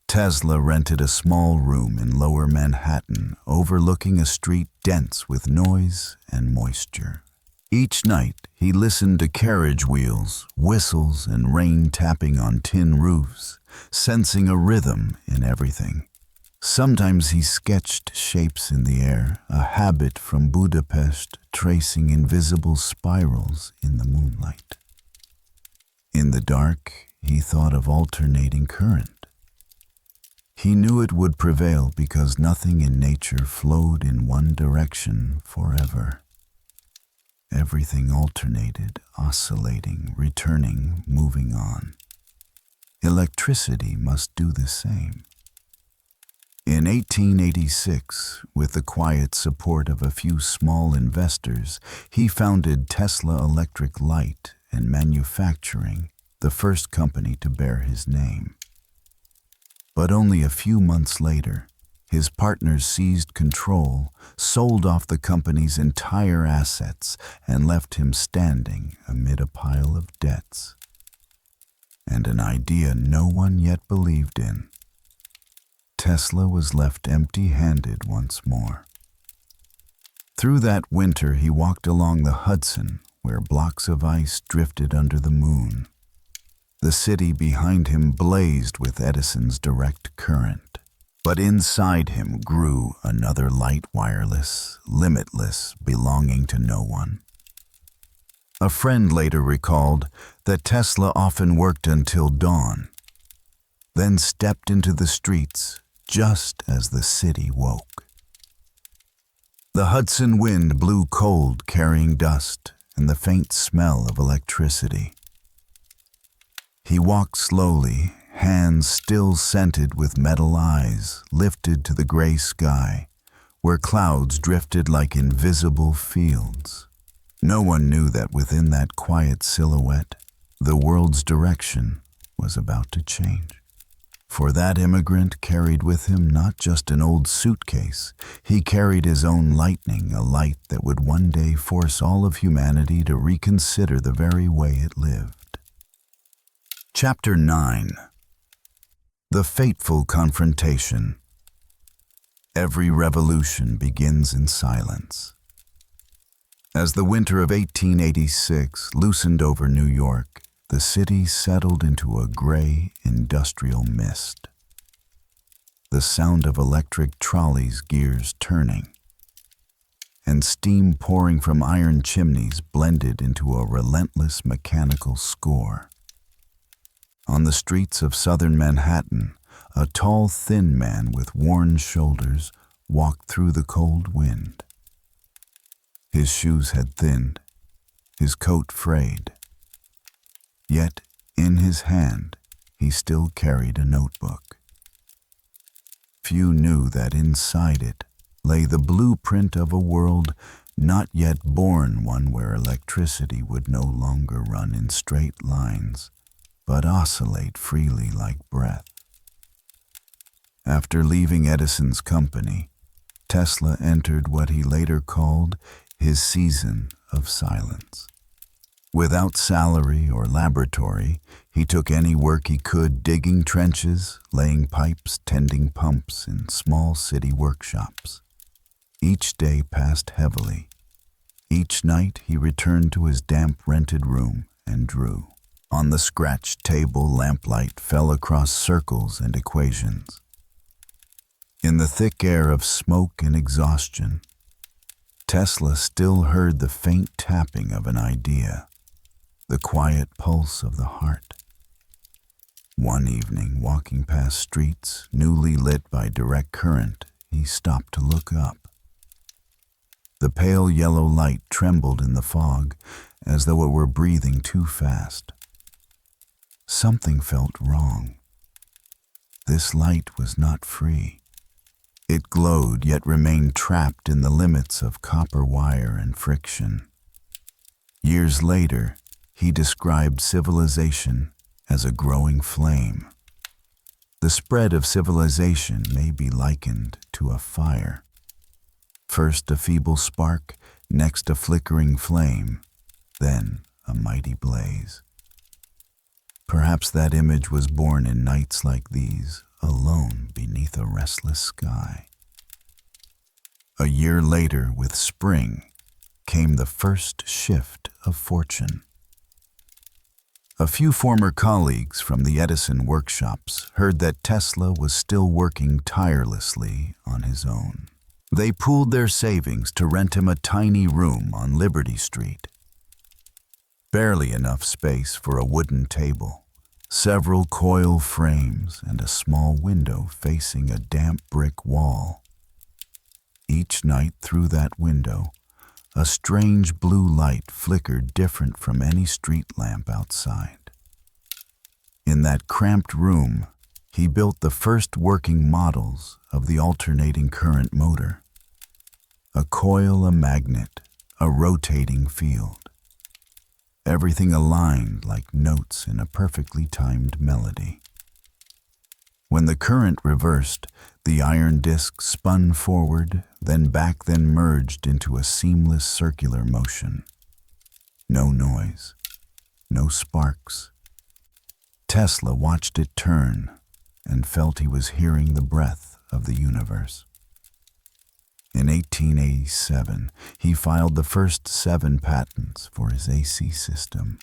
Tesla rented a small room in lower Manhattan, overlooking a street dense with noise and moisture. Each night, he listened to carriage wheels, whistles, and rain tapping on tin roofs, sensing a rhythm in everything. Sometimes he sketched shapes in the air, a habit from Budapest, tracing invisible spirals in the moonlight. In the dark, he thought of alternating current. He knew it would prevail because nothing in nature flowed in one direction forever. Everything alternated, oscillating, returning, moving on. Electricity must do the same. In 1886, with the quiet support of a few small investors, he founded Tesla Electric Light and Manufacturing, the first company to bear his name. But only a few months later, his partners seized control, sold off the company's entire assets, and left him standing amid a pile of debts. And an idea no one yet believed in. Tesla was left empty-handed once more. Through that winter, he walked along the Hudson, where blocks of ice drifted under the moon. The city behind him blazed with Edison's direct current. But inside him grew another light, wireless, limitless, belonging to no one. A friend later recalled that Tesla often worked until dawn, then stepped into the streets just as the city woke. The Hudson wind blew cold, carrying dust and the faint smell of electricity. He walked slowly, hands still scented with metal eyes, lifted to the gray sky, where clouds drifted like invisible fields. No one knew that within that quiet silhouette, the world's direction was about to change. For that immigrant carried with him not just an old suitcase, he carried his own lightning, a light that would one day force all of humanity to reconsider the very way it lived. Chapter 9. The Fateful Confrontation. Every revolution begins in silence. As the winter of 1886 loosened over New York, the city settled into a gray, industrial mist. The sound of electric trolleys' gears turning, and steam pouring from iron chimneys blended into a relentless mechanical score. On the streets of southern Manhattan, a tall, thin man with worn shoulders walked through the cold wind. His shoes had thinned, his coat frayed. Yet, in his hand, he still carried a notebook. Few knew that inside it lay the blueprint of a world not yet born, one where electricity would no longer run in straight lines, but oscillate freely like breath. After leaving Edison's company, Tesla entered what he later called his season of silence. Without salary or laboratory, he took any work he could, digging trenches, laying pipes, tending pumps in small city workshops. Each day passed heavily. Each night he returned to his damp rented room and drew. On the scratched table, lamplight fell across circles and equations. In the thick air of smoke and exhaustion, Tesla still heard the faint tapping of an idea, the quiet pulse of the heart. One evening, walking past streets newly lit by direct current, he stopped to look up. The pale yellow light trembled in the fog as though it were breathing too fast. Something felt wrong. This light was not free. It glowed yet remained trapped in the limits of copper wire and friction. Years later, he described civilization as a growing flame. The spread of civilization may be likened to a fire. First a feeble spark, next a flickering flame, then a mighty blaze. Perhaps that image was born in nights like these, alone beneath a restless sky. A year later, with spring, came the first shift of fortune. A few former colleagues from the Edison workshops heard that Tesla was still working tirelessly on his own. They pooled their savings to rent him a tiny room on Liberty Street. Barely enough space for a wooden table, several coil frames, and a small window facing a damp brick wall. Each night through that window, a strange blue light flickered different from any street lamp outside. In that cramped room, he built the first working models of the alternating current motor. A coil, a magnet, a rotating field. Everything aligned like notes in a perfectly timed melody. When the current reversed, the iron disc spun forward, then back, then merged into a seamless circular motion. No noise, no sparks. Tesla watched it turn and felt he was hearing the breath of the universe. In 1887, he filed the first 7 patents for his AC system.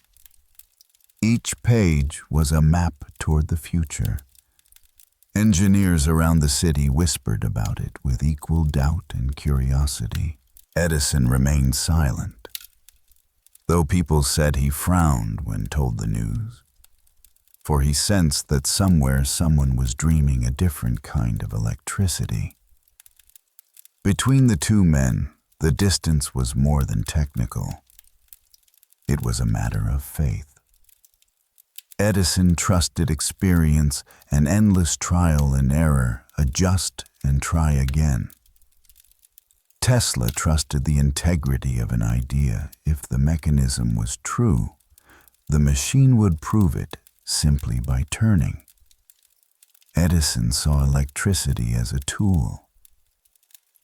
Each page was a map toward the future. Engineers around the city whispered about it with equal doubt and curiosity. Edison remained silent, though people said he frowned when told the news, for he sensed that somewhere someone was dreaming a different kind of electricity. Between the two men, the distance was more than technical. It was a matter of faith. Edison trusted experience and endless trial and error, adjust and try again. Tesla trusted the integrity of an idea. If the mechanism was true, the machine would prove it simply by turning. Edison saw electricity as a tool.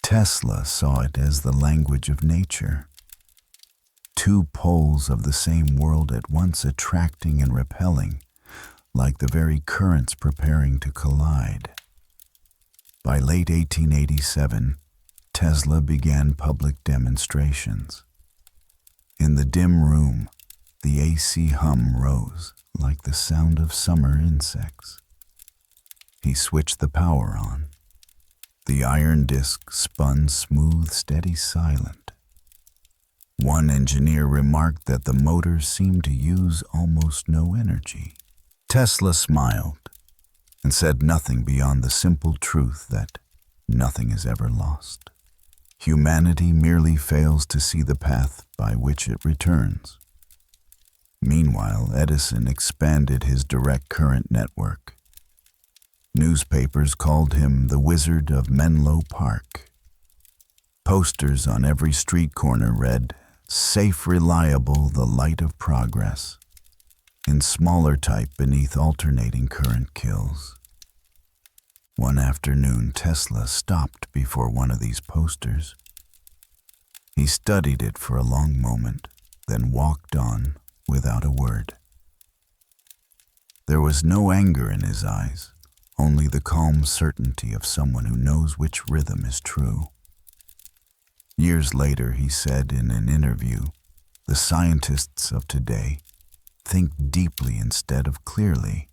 Tesla saw it as the language of nature. Two poles of the same world at once attracting and repelling, like the very currents preparing to collide. By late 1887, Tesla began public demonstrations. In the dim room, the AC hum rose like the sound of summer insects. He switched the power on. The iron disc spun smooth, steady, silent. One engineer remarked that the motor seemed to use almost no energy. Tesla smiled and said nothing beyond the simple truth that nothing is ever lost. Humanity merely fails to see the path by which it returns. Meanwhile, Edison expanded his direct current network. Newspapers called him the Wizard of Menlo Park. Posters on every street corner read, "Safe, reliable, the light of progress," in smaller type beneath alternating current kills. One afternoon, Tesla stopped before one of these posters. He studied it for a long moment, then walked on without a word. There was no anger in his eyes, only the calm certainty of someone who knows which rhythm is true. Years later, he said in an interview, "The scientists of today think deeply instead of clearly.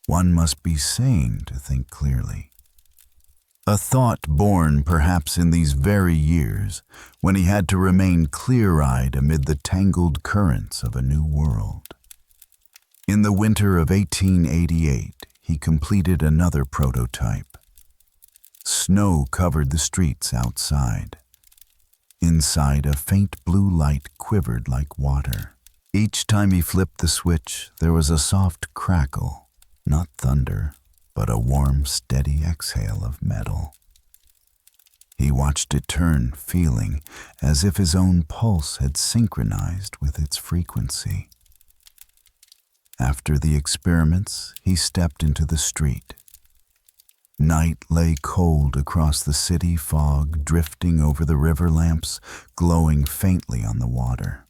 One must be sane to think clearly." A thought born perhaps in these very years when he had to remain clear-eyed amid the tangled currents of a new world. In the winter of 1888, he completed another prototype. Snow covered the streets outside. Inside, a faint blue light quivered like water. Each time he flipped the switch, there was a soft crackle, not thunder, but a warm, steady exhale of metal. He watched it turn, feeling as if his own pulse had synchronized with its frequency. After the experiments, he stepped into the street. Night lay cold across the city, fog drifting over the river lamps, glowing faintly on the water.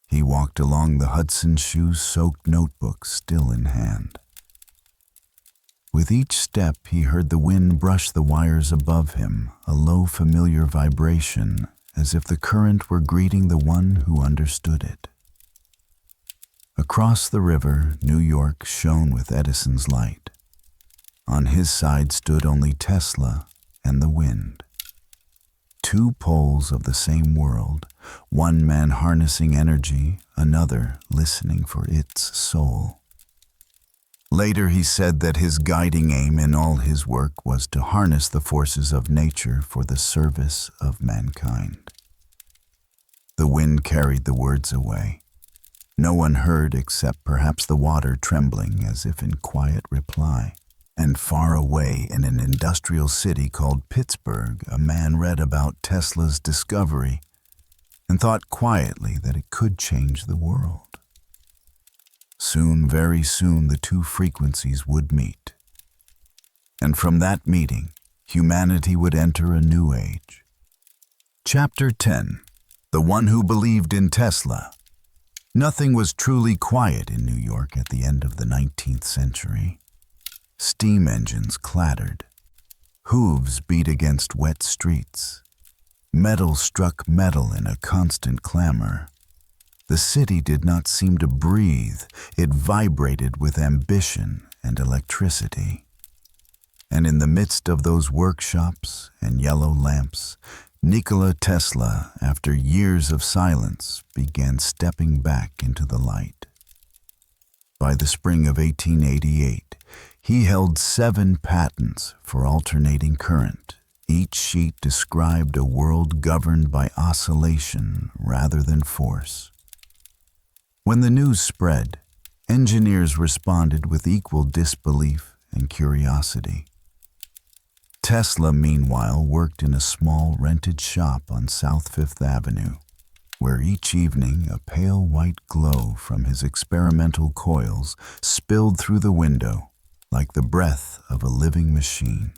He walked along the Hudson, shoe-soaked notebook still in hand. With each step, he heard the wind brush the wires above him, a low, familiar vibration, as if the current were greeting the one who understood it. Across the river, New York shone with Edison's light. On his side stood only Tesla and the wind. Two poles of the same world, one man harnessing energy, another listening for its soul. Later he said that his guiding aim in all his work was to harness the forces of nature for the service of mankind. The wind carried the words away. No one heard except perhaps the water trembling as if in quiet reply. And far away in an industrial city called Pittsburgh, a man read about Tesla's discovery and thought quietly that it could change the world. Soon, very soon, the two frequencies would meet. And from that meeting, humanity would enter a new age. Chapter 10. The One Who Believed in Tesla. Nothing was truly quiet in New York at the end of the 19th century. Steam engines clattered. Hooves beat against wet streets. Metal struck metal in a constant clamor. The city did not seem to breathe. It vibrated with ambition and electricity. And in the midst of those workshops and yellow lamps, Nikola Tesla, after years of silence, began stepping back into the light. By the spring of 1888, he held 7 patents for alternating current. Each sheet described a world governed by oscillation rather than force. When the news spread, engineers responded with equal disbelief and curiosity. Tesla, meanwhile, worked in a small rented shop on South Fifth Avenue, where each evening a pale white glow from his experimental coils spilled through the window like the breath of a living machine.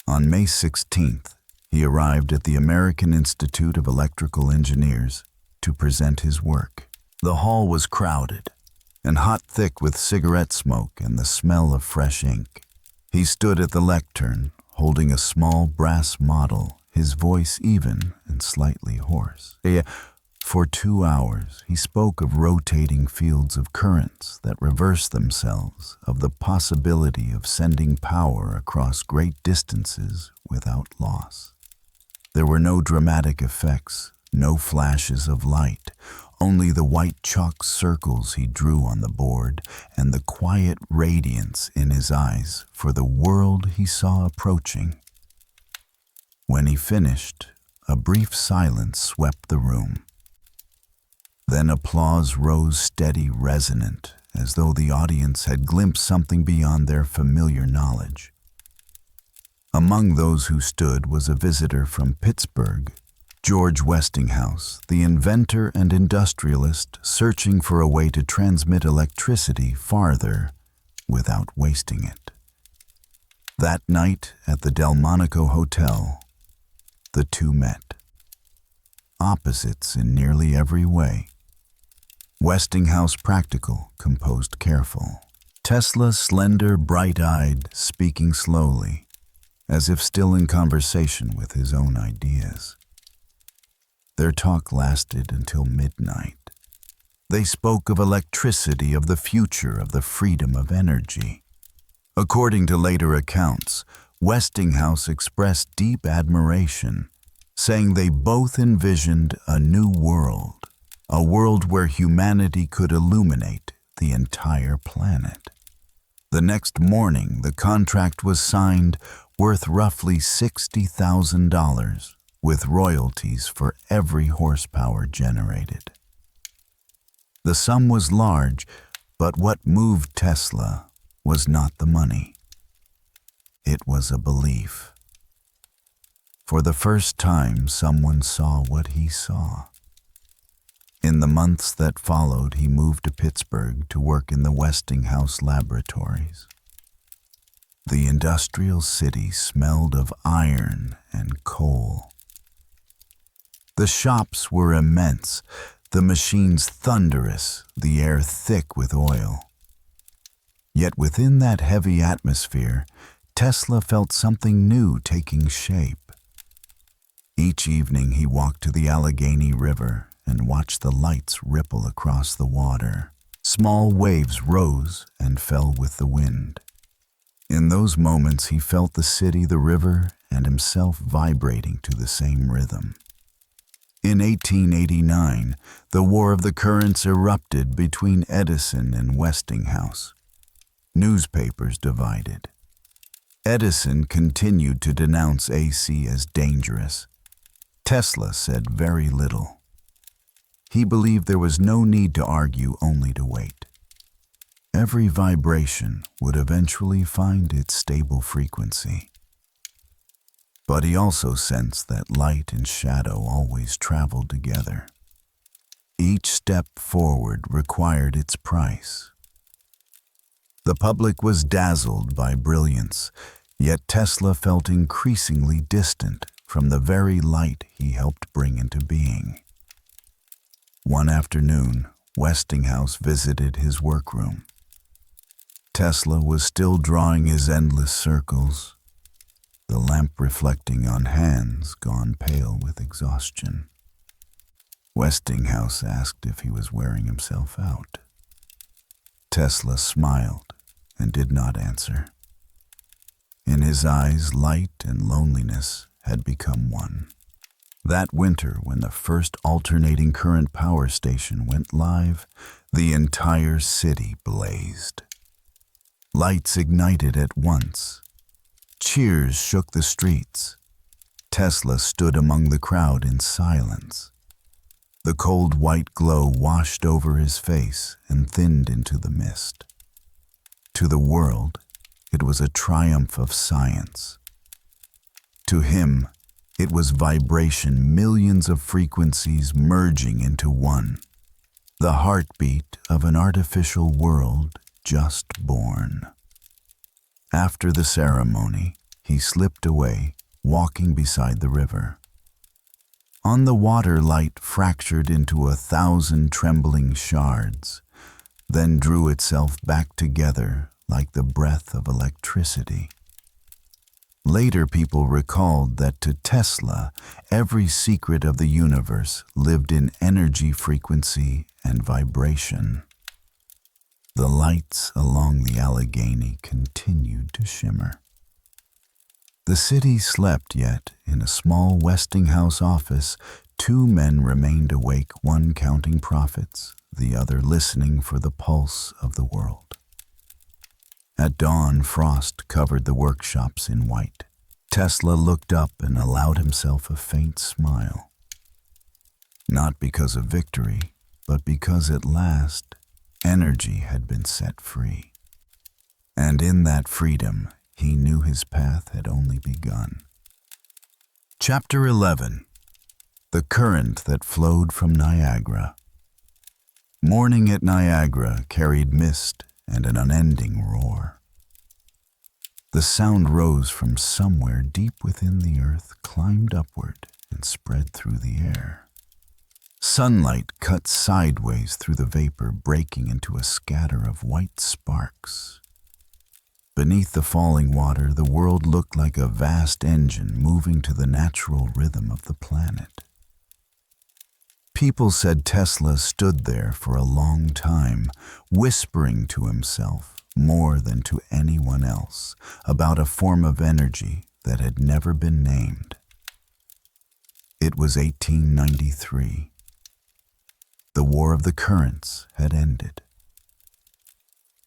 On May 16th, he arrived at the American Institute of Electrical Engineers to present his work. The hall was crowded and hot thick with cigarette smoke and the smell of fresh ink. He stood at the lectern, holding a small brass model, his voice even and slightly hoarse. For 2 hours, he spoke of rotating fields of currents that reverse themselves, of the possibility of sending power across great distances without loss. There were no dramatic effects, no flashes of light, only the white chalk circles he drew on the board and the quiet radiance in his eyes for the world he saw approaching. When he finished, a brief silence swept the room. Then applause rose steady, resonant, as though the audience had glimpsed something beyond their familiar knowledge. Among those who stood was a visitor from Pittsburgh, George Westinghouse, the inventor and industrialist searching for a way to transmit electricity farther without wasting it. That night at the Delmonico Hotel, the two met. Opposites in nearly every way. Westinghouse practical, composed careful. Tesla slender, bright-eyed, speaking slowly, as if still in conversation with his own ideas. Their talk lasted until midnight. They spoke of electricity, of the future, of the freedom of energy. According to later accounts, Westinghouse expressed deep admiration, saying they both envisioned a new world, a world where humanity could illuminate the entire planet. The next morning, the contract was signed, worth roughly $60,000, with royalties for every horsepower generated. The sum was large, but what moved Tesla was not the money. It was a belief. For the first time, someone saw what he saw. In the months that followed, he moved to Pittsburgh to work in the Westinghouse laboratories. The industrial city smelled of iron and coal. The shops were immense, the machines thunderous, the air thick with oil. Yet within that heavy atmosphere, Tesla felt something new taking shape. Each evening he walked to the Allegheny River and watched the lights ripple across the water. Small waves rose and fell with the wind. In those moments he felt the city, the river, and himself vibrating to the same rhythm. In 1889, the War of the Currents erupted between Edison and Westinghouse. Newspapers divided. Edison continued to denounce AC as dangerous. Tesla said very little. He believed there was no need to argue, only to wait. Every vibration would eventually find its stable frequency. But he also sensed that light and shadow always traveled together. Each step forward required its price. The public was dazzled by brilliance, yet Tesla felt increasingly distant from the very light he helped bring into being. One afternoon, Westinghouse visited his workroom. Tesla was still drawing his endless circles, the lamp reflecting on hands gone pale with exhaustion. Westinghouse asked if he was wearing himself out. Tesla smiled and did not answer. In his eyes, light and loneliness had become one. That winter, when the first alternating current power station went live, the entire city blazed. Lights ignited at once. Cheers shook the streets. Tesla stood among the crowd in silence. The cold white glow washed over his face and thinned into the mist. To the world, it was a triumph of science. To him, it was vibration, millions of frequencies merging into one, the heartbeat of an artificial world just born. After the ceremony, he slipped away, walking beside the river. On the water, light fractured into 1,000 trembling shards, then drew itself back together like the breath of electricity. Later, people recalled that to Tesla, every secret of the universe lived in energy, frequency, and vibration. The lights along the Allegheny continued to shimmer. The city slept, yet in a small Westinghouse office, two men remained awake, one counting profits, the other listening for the pulse of the world. At dawn, frost covered the workshops in white. Tesla looked up and allowed himself a faint smile. Not because of victory, but because at last, energy had been set free. And in that freedom, he knew his path had only begun. Chapter 11. The Current That Flowed from Niagara. Morning at Niagara carried mist and an unending roar. The sound rose from somewhere deep within the earth, climbed upward, and spread through the air. Sunlight cut sideways through the vapor, breaking into a scatter of white sparks. Beneath the falling water, the world looked like a vast engine moving to the natural rhythm of the planet. People said Tesla stood there for a long time, whispering to himself more than to anyone else about a form of energy that had never been named. It was 1893. The War of the Currents had ended.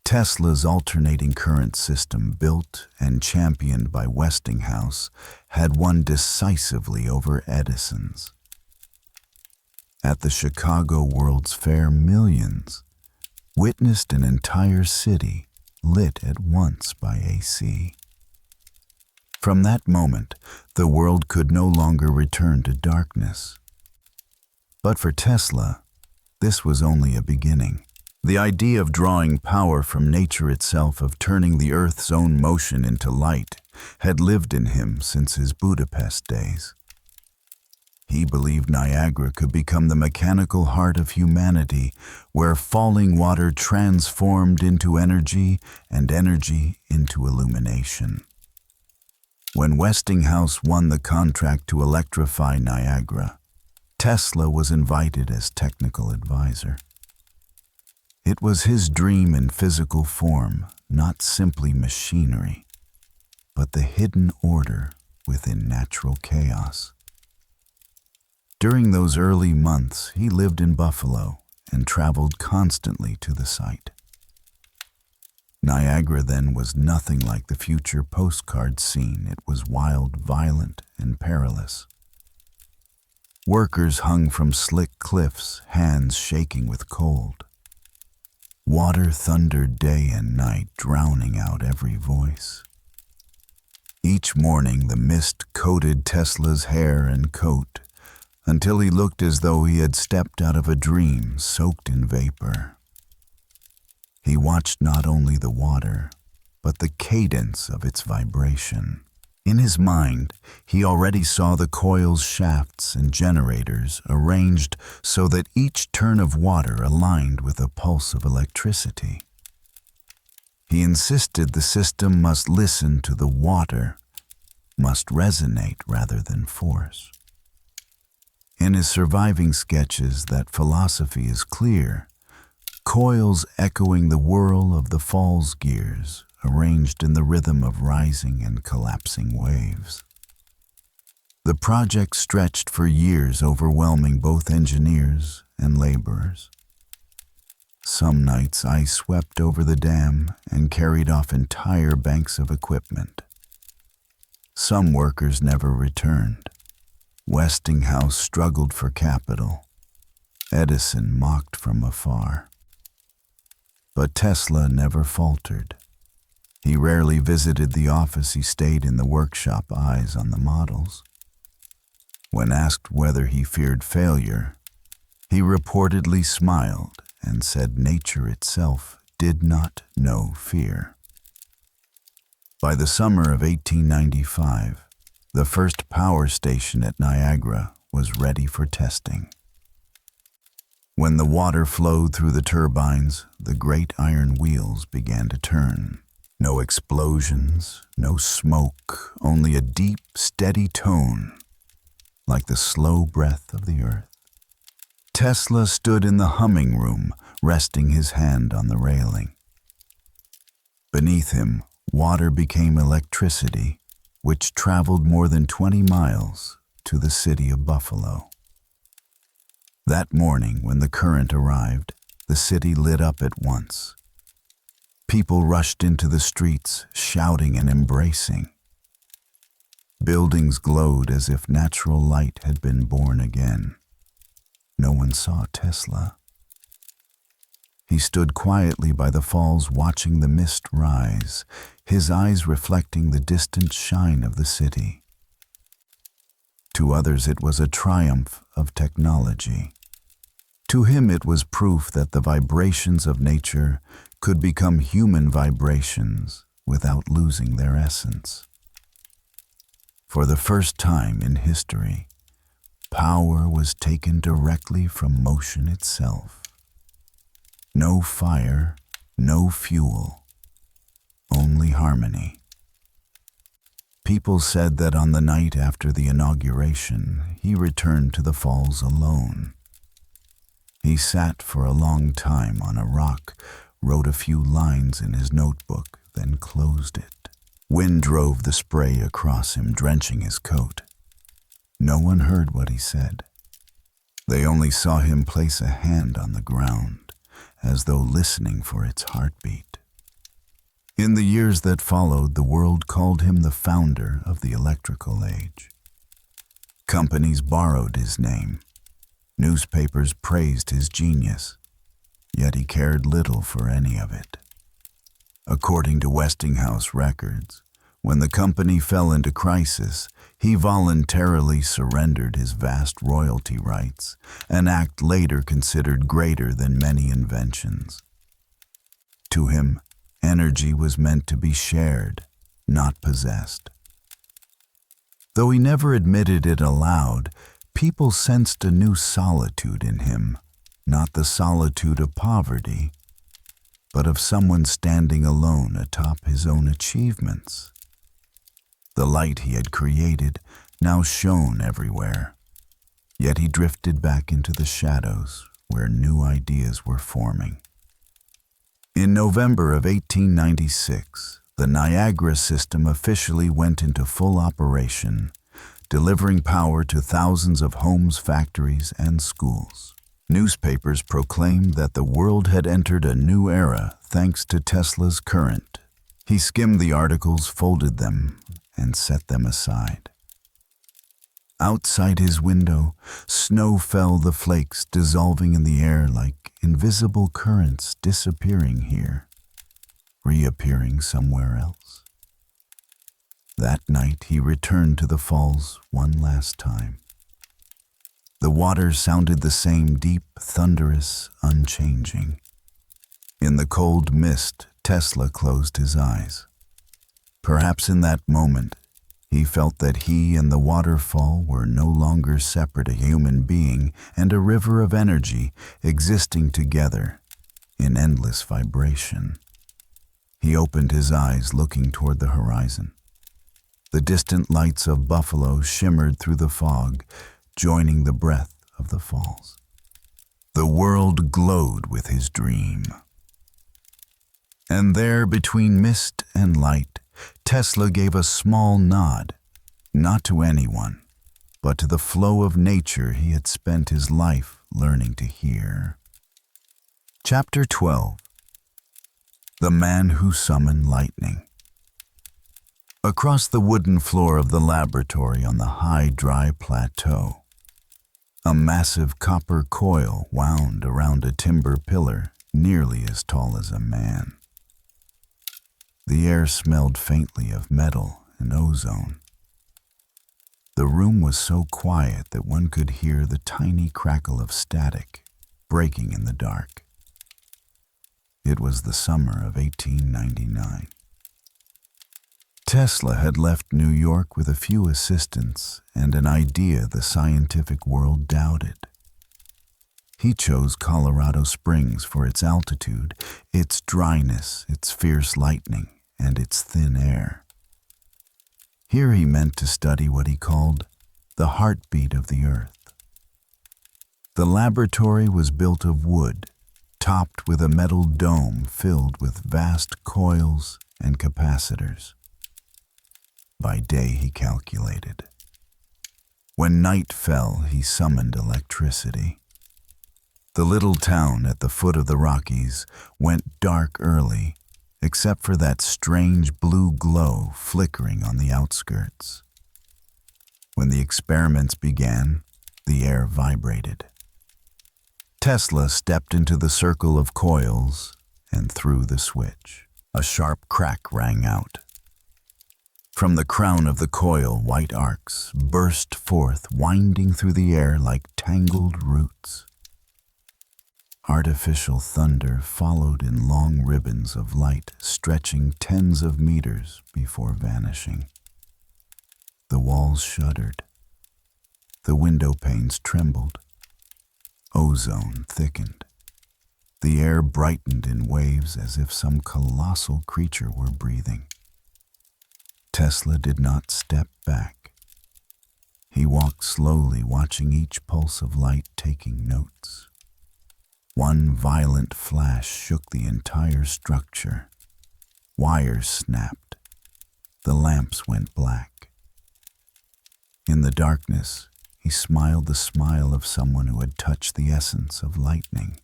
Tesla's alternating current system, built and championed by Westinghouse, had won decisively over Edison's. At the Chicago World's Fair, millions witnessed an entire city lit at once by AC. From that moment, the world could no longer return to darkness. But for Tesla, this was only a beginning. The idea of drawing power from nature itself, of turning the Earth's own motion into light, had lived in him since his Budapest days. He believed Niagara could become the mechanical heart of humanity, where falling water transformed into energy and energy into illumination. When Westinghouse won the contract to electrify Niagara, Tesla was invited as technical advisor. It was his dream in physical form, not simply machinery, but the hidden order within natural chaos. During those early months, he lived in Buffalo and traveled constantly to the site. Niagara then was nothing like the future postcard scene. It was wild, violent, and perilous. Workers hung from slick cliffs, hands shaking with cold. Water thundered day and night, drowning out every voice. Each morning the mist coated Tesla's hair and coat, until he looked as though he had stepped out of a dream soaked in vapor. He watched not only the water, but the cadence of its vibration. In his mind, he already saw the coil's shafts and generators arranged so that each turn of water aligned with a pulse of electricity. He insisted the system must listen to the water, must resonate rather than force. In his surviving sketches, that philosophy is clear. Coils echoing the whirl of the falls gears, arranged in the rhythm of rising and collapsing waves. The project stretched for years, overwhelming both engineers and laborers. Some nights ice swept over the dam and carried off entire banks of equipment. Some workers never returned. Westinghouse struggled for capital. Edison mocked from afar. But Tesla never faltered. He rarely visited the office. He stayed in the workshop, eyes on the models. When asked whether he feared failure, he reportedly smiled and said nature itself did not know fear. By the summer of 1895, the first power station at Niagara was ready for testing. When the water flowed through the turbines, the great iron wheels began to turn. No explosions, no smoke, only a deep, steady tone, like the slow breath of the earth. Tesla stood in the humming room, resting his hand on the railing. Beneath him, water became electricity, which traveled more than 20 miles to the city of Buffalo. That morning, when the current arrived, the city lit up at once. People rushed into the streets, shouting and embracing. Buildings glowed as if natural light had been born again. No one saw Tesla. He stood quietly by the falls, watching the mist rise, his eyes reflecting the distant shine of the city. To others it was a triumph of technology. To him it was proof that the vibrations of nature could become human vibrations without losing their essence. For the first time in history, power was taken directly from motion itself. No fire, no fuel, only harmony. People said that on the night after the inauguration, he returned to the falls alone. He sat for a long time on a rock, wrote a few lines in his notebook, then closed it. Wind drove the spray across him, drenching his coat. No one heard what he said. They only saw him place a hand on the ground, as though listening for its heartbeat. In the years that followed, the world called him the founder of the electrical age. Companies borrowed his name. Newspapers praised his genius, yet he cared little for any of it. According to Westinghouse records, When the company fell into crisis, he voluntarily surrendered his vast royalty rights, an act later considered greater than many inventions. To him, energy was meant to be shared, not possessed. Though he never admitted it aloud, people sensed a new solitude in him, not the solitude of poverty, but of someone standing alone atop his own achievements. The light he had created now shone everywhere, yet he drifted back into the shadows where new ideas were forming. In November of 1896, the Niagara system officially went into full operation, delivering power to thousands of homes, factories, and schools. Newspapers proclaimed that the world had entered a new era thanks to Tesla's current. He skimmed the articles, folded them, and set them aside. Outside his window, snow fell, the flakes dissolving in the air like invisible currents, disappearing here, reappearing somewhere else. That night he returned to the falls one last time. The water sounded the same, deep, thunderous, unchanging. In the cold mist, Tesla closed his eyes. Perhaps in that moment, he felt that he and the waterfall were no longer separate, a human being and a river of energy existing together in endless vibration. He opened his eyes, looking toward the horizon. The distant lights of Buffalo shimmered through the fog, joining the breath of the falls. The world glowed with his dream. And there, between mist and light, Tesla gave a small nod, not to anyone, but to the flow of nature he had spent his life learning to hear. Chapter 12. The Man Who Summoned Lightning. Across the wooden floor of the laboratory on the high, dry plateau, a massive copper coil wound around a timber pillar nearly as tall as a man. The air smelled faintly of metal and ozone. The room was so quiet that one could hear the tiny crackle of static breaking in the dark. It was the summer of 1899. Tesla had left New York with a few assistants and an idea the scientific world doubted. He chose Colorado Springs for its altitude, its dryness, its fierce lightning, and its thin air. Here he meant to study what he called the heartbeat of the earth. The laboratory was built of wood, topped with a metal dome filled with vast coils and capacitors. By day, he calculated. When night fell, he summoned electricity. The little town at the foot of the Rockies went dark early, except for that strange blue glow flickering on the outskirts. When the experiments began, the air vibrated. Tesla stepped into the circle of coils and threw the switch. A sharp crack rang out. From the crown of the coil, white arcs burst forth, winding through the air like tangled roots. Artificial thunder followed in long ribbons of light, stretching tens of meters before vanishing. The walls shuddered. The window panes trembled. Ozone thickened. The air brightened in waves as if some colossal creature were breathing. Tesla did not step back. He walked slowly, watching each pulse of light, taking notes. One violent flash shook the entire structure. Wires snapped. The lamps went black. In the darkness, he smiled the smile of someone who had touched the essence of lightning.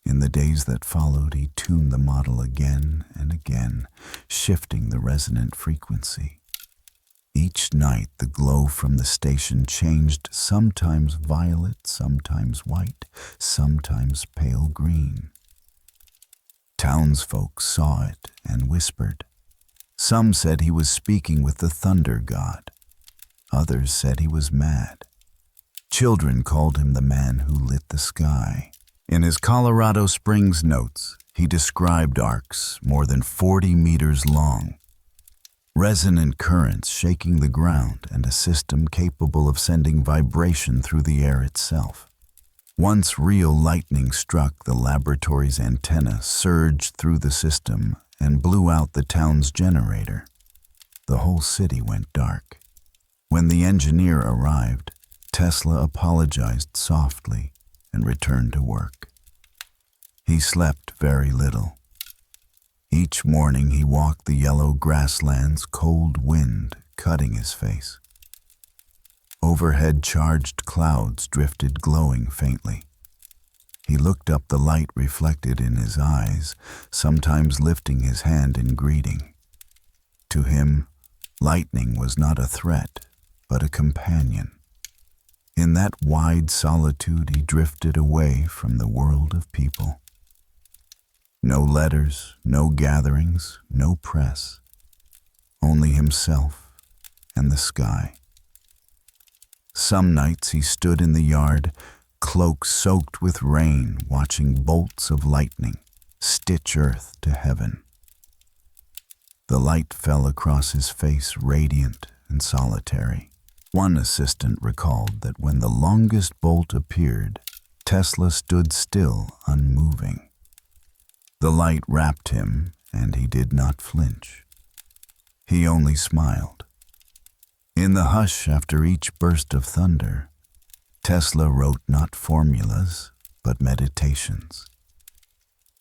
In the days that followed, he tuned the model again and again, shifting the resonant frequency. Each night, the glow from the station changed, sometimes violet, sometimes white, sometimes pale green. Townsfolk saw it and whispered, Some said he was speaking with the thunder god. Others said he was mad. Children called him the man who lit the sky. In his Colorado Springs notes, he described arcs more than 40 meters long, resonant currents shaking the ground, and a system capable of sending vibration through the air itself. Once real lightning struck the laboratory's antenna, surged through the system, and blew out the town's generator. The whole city went dark. When the engineer arrived, Tesla apologized softly and returned to work. He slept very little. Each morning he walked the yellow grasslands, cold wind cutting his face. Overhead charged clouds drifted glowing faintly. He looked up, the light reflected in his eyes, sometimes lifting his hand in greeting. To him, lightning was not a threat, but a companion. In that wide solitude he drifted away from the world of people. No letters, no gatherings, no press. Only himself and the sky. Some nights he stood in the yard, cloak soaked with rain, watching bolts of lightning stitch earth to heaven. The light fell across his face, radiant and solitary. One assistant recalled that when the longest bolt appeared, Tesla stood still, unmoving. The light wrapped him, and he did not flinch. He only smiled. In the hush after each burst of thunder, Tesla wrote not formulas, but meditations.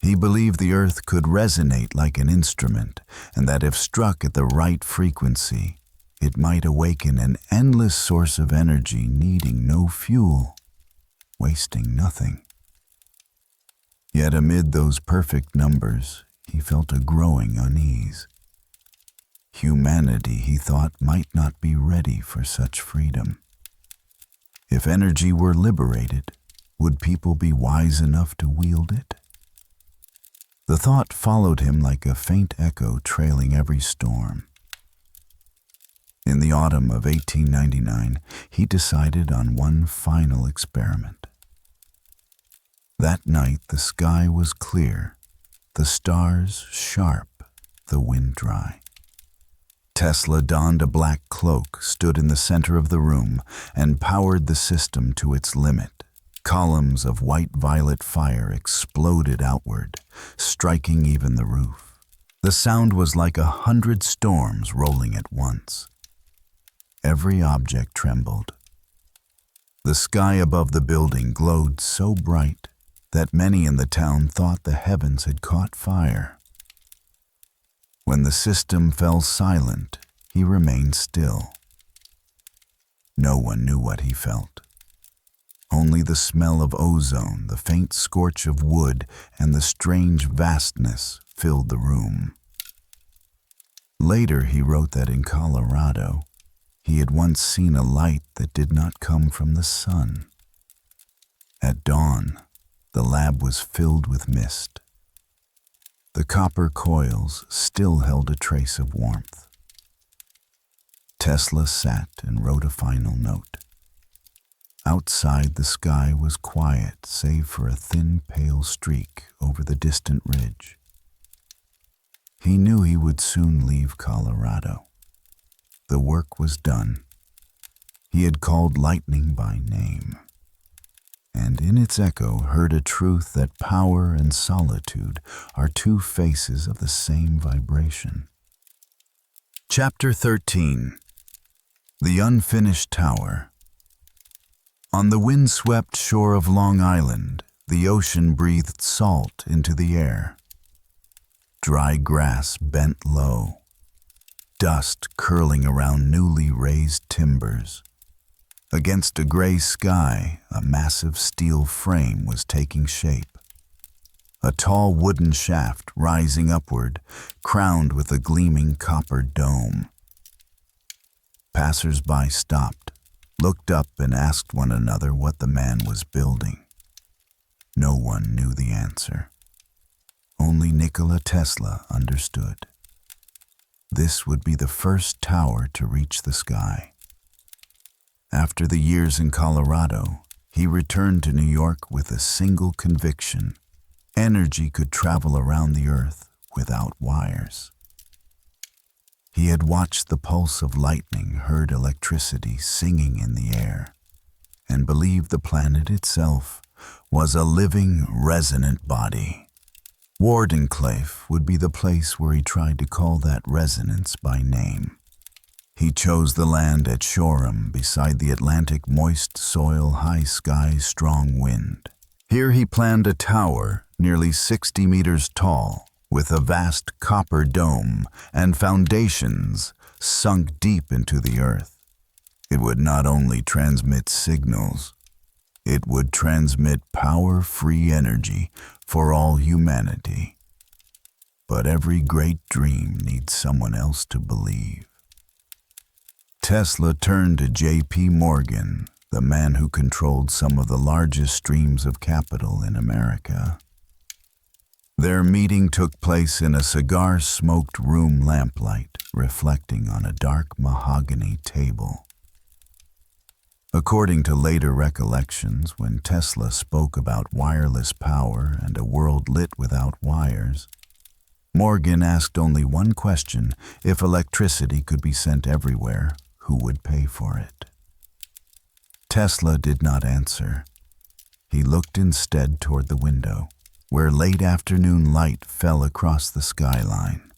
He believed the earth could resonate like an instrument, and that if struck at the right frequency, it might awaken an endless source of energy, needing no fuel, wasting nothing. Yet amid those perfect numbers, he felt a growing unease. Humanity, he thought, might not be ready for such freedom. If energy were liberated, would people be wise enough to wield it? The thought followed him like a faint echo trailing every storm. In the autumn of 1899, he decided on one final experiment. That night the sky was clear, the stars sharp, the wind dry. Tesla donned a black cloak, stood in the center of the room, and powered the system to its limit. Columns of white-violet fire exploded outward, striking even the roof. The sound was like 100 storms rolling at once. Every object trembled. The sky above the building glowed so bright that many in the town thought the heavens had caught fire. When the system fell silent, he remained still. No one knew what he felt. Only the smell of ozone, the faint scorch of wood, and the strange vastness filled the room. Later he wrote that in Colorado, he had once seen a light that did not come from the sun. At dawn, the lab was filled with mist. The copper coils still held a trace of warmth. Tesla sat and wrote a final note. Outside, the sky was quiet, save for a thin, pale streak over the distant ridge. He knew he would soon leave Colorado. The work was done. He had called lightning by name, and in its echo heard a truth that power and solitude are two faces of the same vibration. Chapter 13. The Unfinished Tower. On the wind-swept shore of Long Island, the ocean breathed salt into the air. Dry grass bent low, dust curling around newly raised timbers. Against a gray sky, a massive steel frame was taking shape. A tall wooden shaft rising upward, crowned with a gleaming copper dome. Passers-by stopped, looked up, and asked one another what the man was building. No one knew the answer. Only Nikola Tesla understood. This would be the first tower to reach the sky. After the years in Colorado, he returned to New York with a single conviction: energy could travel around the Earth without wires. He had watched the pulse of lightning, heard electricity singing in the air, and believed the planet itself was a living, resonant body. Wardenclyffe would be the place where he tried to call that resonance by name. He chose the land at Shoreham, beside the Atlantic, moist soil, high sky, strong wind. Here he planned a tower nearly 60 meters tall, with a vast copper dome and foundations sunk deep into the earth. It would not only transmit signals, it would transmit power-free energy for all humanity. But every great dream needs someone else to believe. Tesla turned to J.P. Morgan, the man who controlled some of the largest streams of capital in America. Their meeting took place in a cigar-smoked room lamplight, reflecting on a dark mahogany table. According to later recollections, when Tesla spoke about wireless power and a world lit without wires, Morgan asked only one question: if electricity could be sent everywhere, who would pay for it? Tesla did not answer. He looked instead toward the window, where late afternoon light fell across the skyline.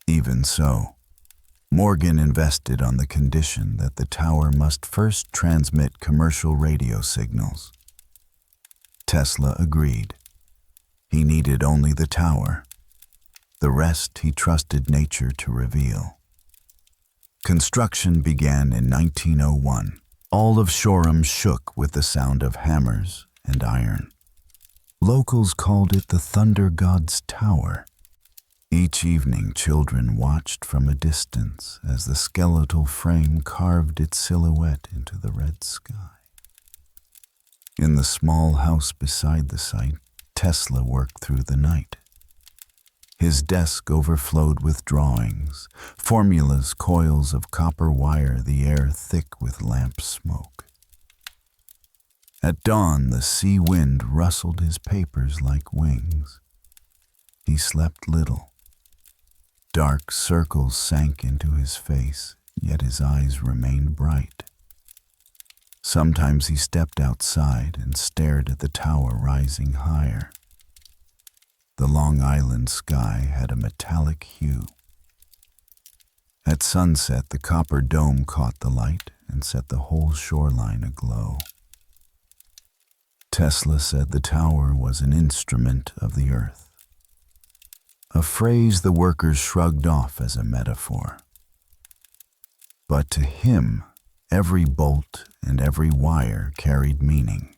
Even so, Morgan invested on the condition that the tower must first transmit commercial radio signals. Tesla agreed. He needed only the tower. The rest he trusted nature to reveal. Construction began in 1901. All of Shoreham shook with the sound of hammers and iron. Locals called it the Thunder God's Tower. Each evening, children watched from a distance as the skeletal frame carved its silhouette into the red sky. In the small house beside the site, Tesla worked through the night. His desk overflowed with drawings, formulas, coils of copper wire, the air thick with lamp smoke. At dawn, the sea wind rustled his papers like wings. He slept little. Dark circles sank into his face, yet his eyes remained bright. Sometimes he stepped outside and stared at the tower rising higher. The Long Island sky had a metallic hue. At sunset, the copper dome caught the light and set the whole shoreline aglow. Tesla said the tower was an instrument of the earth, a phrase the workers shrugged off as a metaphor. But to him, every bolt and every wire carried meaning.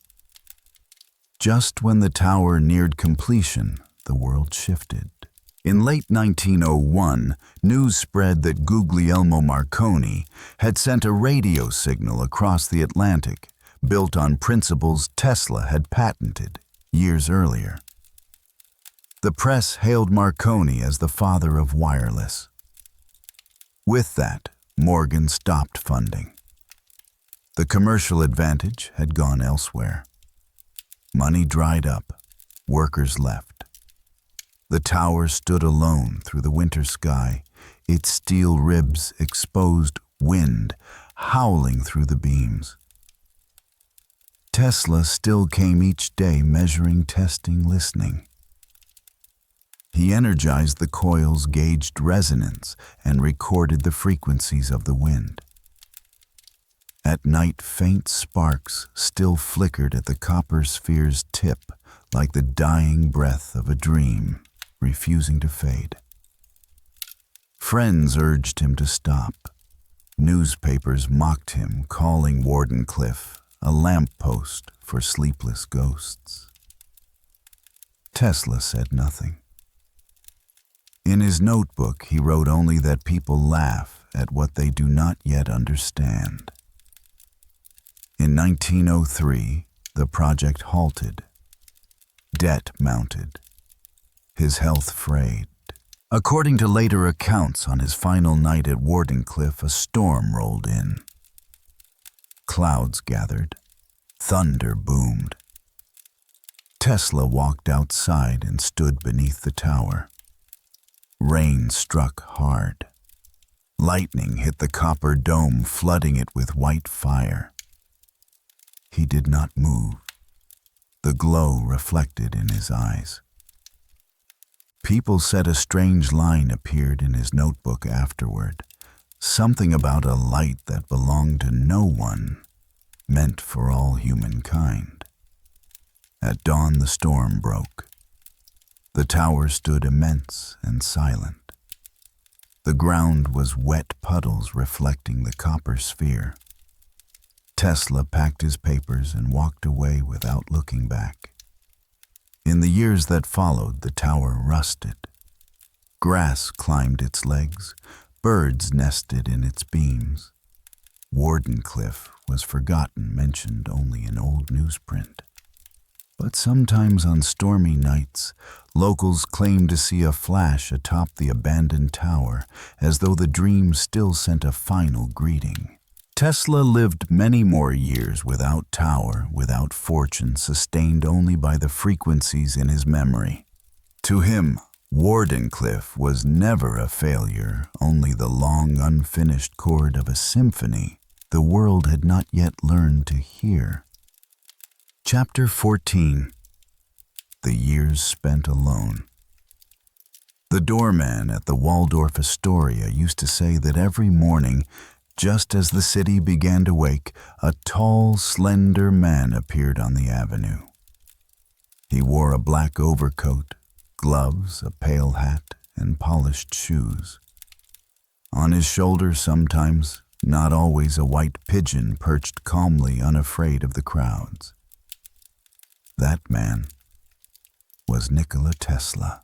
Just when the tower neared completion, the world shifted. In late 1901, news spread that Guglielmo Marconi had sent a radio signal across the Atlantic, built on principles Tesla had patented years earlier. The press hailed Marconi as the father of wireless. With that, Morgan stopped funding. The commercial advantage had gone elsewhere. Money dried up, workers left. The tower stood alone through the winter sky, its steel ribs exposed, wind howling through the beams. Tesla still came each day, measuring, testing, listening. He energized the coils, gauged resonance, and recorded the frequencies of the wind. At night, faint sparks still flickered at the copper sphere's tip, like the dying breath of a dream, refusing to fade. Friends urged him to stop. Newspapers mocked him, calling Wardenclyffe a lamppost for sleepless ghosts. Tesla said nothing. In his notebook, he wrote only that people laugh at what they do not yet understand. In 1903, the project halted. Debt mounted. His health frayed. According to later accounts, on his final night at Wardenclyffe, a storm rolled in. Clouds gathered. Thunder boomed. Tesla walked outside and stood beneath the tower. Rain struck hard. Lightning hit the copper dome, flooding it with white fire. He did not move. The glow reflected in his eyes. People said a strange line appeared in his notebook afterward, something about a light that belonged to no one, meant for all humankind. At dawn, the storm broke. The tower stood immense and silent. The ground was wet puddles reflecting the copper sphere. Tesla packed his papers and walked away without looking back. In the years that followed, the tower rusted. Grass climbed its legs, birds nested in its beams. Wardenclyffe was forgotten, mentioned only in old newsprint. But sometimes on stormy nights, locals claimed to see a flash atop the abandoned tower, as though the dream still sent a final greeting. Tesla lived many more years without tower, without fortune, sustained only by the frequencies in his memory. To him, Wardenclyffe was never a failure, only the long, unfinished chord of a symphony the world had not yet learned to hear. Chapter 14. The Years Spent Alone. The doorman at the Waldorf Astoria used to say that every morning, just as the city began to wake, a tall, slender man appeared on the avenue. He wore a black overcoat, gloves, a pale hat, and polished shoes. On his shoulder sometimes, not always, a white pigeon perched calmly, unafraid of the crowds. That man was Nikola Tesla.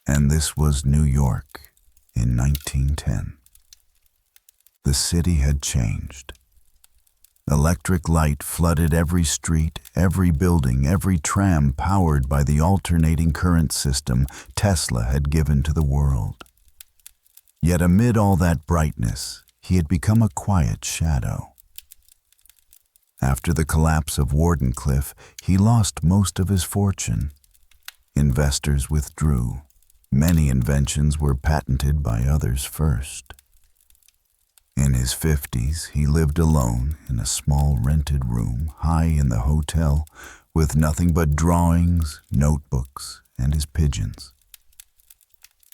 And this was New York in 1910. The city had changed. Electric light flooded every street, every building, every tram powered by the alternating current system Tesla had given to the world. Yet amid all that brightness, he had become a quiet shadow. After the collapse of Wardenclyffe, he lost most of his fortune. Investors withdrew. Many inventions were patented by others first. In his 50s, he lived alone in a small rented room high in the hotel with nothing but drawings, notebooks, and his pigeons.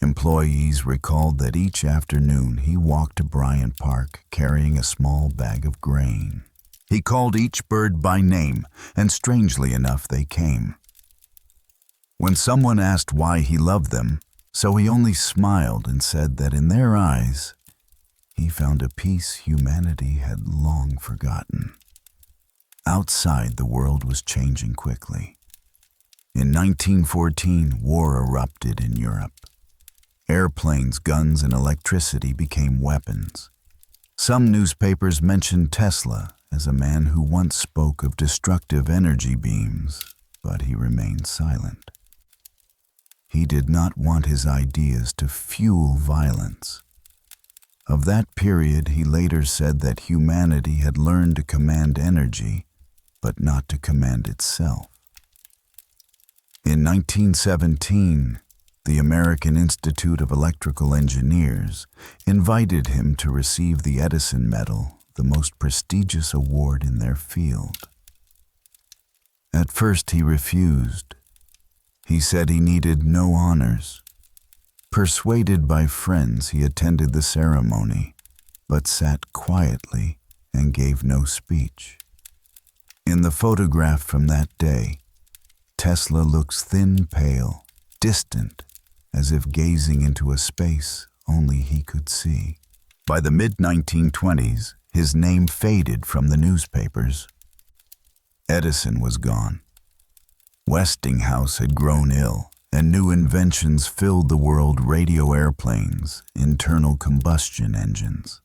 Employees recalled that each afternoon he walked to Bryant Park carrying a small bag of grain. He called each bird by name, and strangely enough they came. When someone asked why he loved them, so he only smiled and said that in their eyes, he found a peace humanity had long forgotten. Outside, the world was changing quickly. In 1914, war erupted in Europe. Airplanes, guns, and electricity became weapons. Some newspapers mentioned Tesla as a man who once spoke of destructive energy beams, but he remained silent. He did not want his ideas to fuel violence. Of that period, he later said that humanity had learned to command energy, but not to command itself. In 1917, the American Institute of Electrical Engineers invited him to receive the Edison Medal, the most prestigious award in their field. At first, he refused. He said he needed no honors. Persuaded by friends, he attended the ceremony, but sat quietly and gave no speech. In the photograph from that day, Tesla looks thin, pale, distant, as if gazing into a space only he could see. By the mid-1920s, his name faded from the newspapers. Edison was gone. Westinghouse had grown ill, and new inventions filled the world: radio airplanes, internal combustion engines.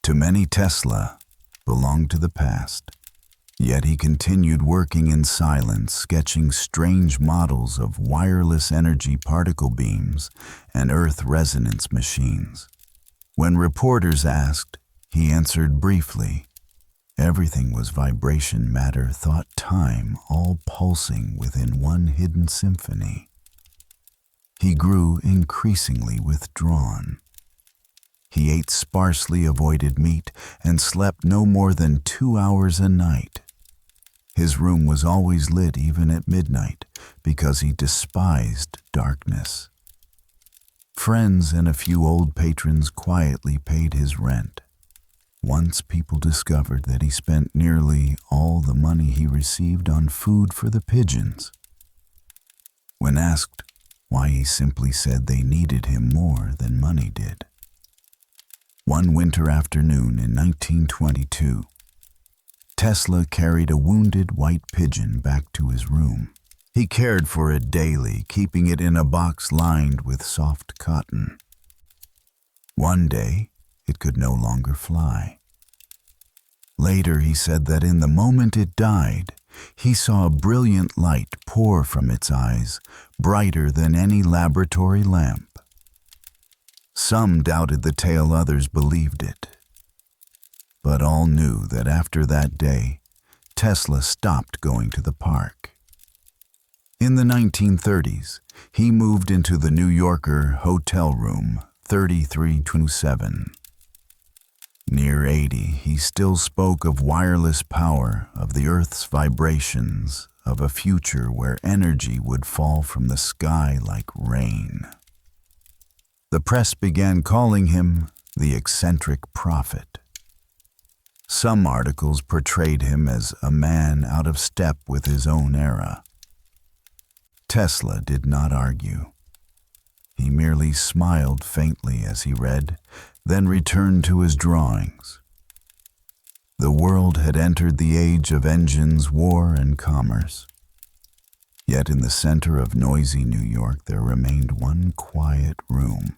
To many, Tesla belonged to the past. Yet he continued working in silence, sketching strange models of wireless energy particle beams and Earth resonance machines. When reporters asked, he answered briefly. Everything was vibration, matter, thought, time, all pulsing within one hidden symphony. He grew increasingly withdrawn. He ate sparsely, avoided meat, and slept no more than 2 hours a night. His room was always lit even at midnight because he despised darkness. Friends and a few old patrons quietly paid his rent. Once people discovered that he spent nearly all the money he received on food for the pigeons. When asked why, he simply said they needed him more than money did. One winter afternoon in 1922, Tesla carried a wounded white pigeon back to his room. He cared for it daily, keeping it in a box lined with soft cotton. One day, it could no longer fly. Later, he said that in the moment it died, he saw a brilliant light pour from its eyes, brighter than any laboratory lamp. Some doubted the tale, others believed it. But all knew that after that day, Tesla stopped going to the park. In the 1930s, he moved into the New Yorker hotel room 3327. Near 80, he still spoke of wireless power, of the Earth's vibrations, of a future where energy would fall from the sky like rain. The press began calling him the eccentric prophet. Some articles portrayed him as a man out of step with his own era. Tesla did not argue. He merely smiled faintly as he read, then returned to his drawings. The world had entered the age of engines, war, and commerce. Yet in the center of noisy New York there remained one quiet room,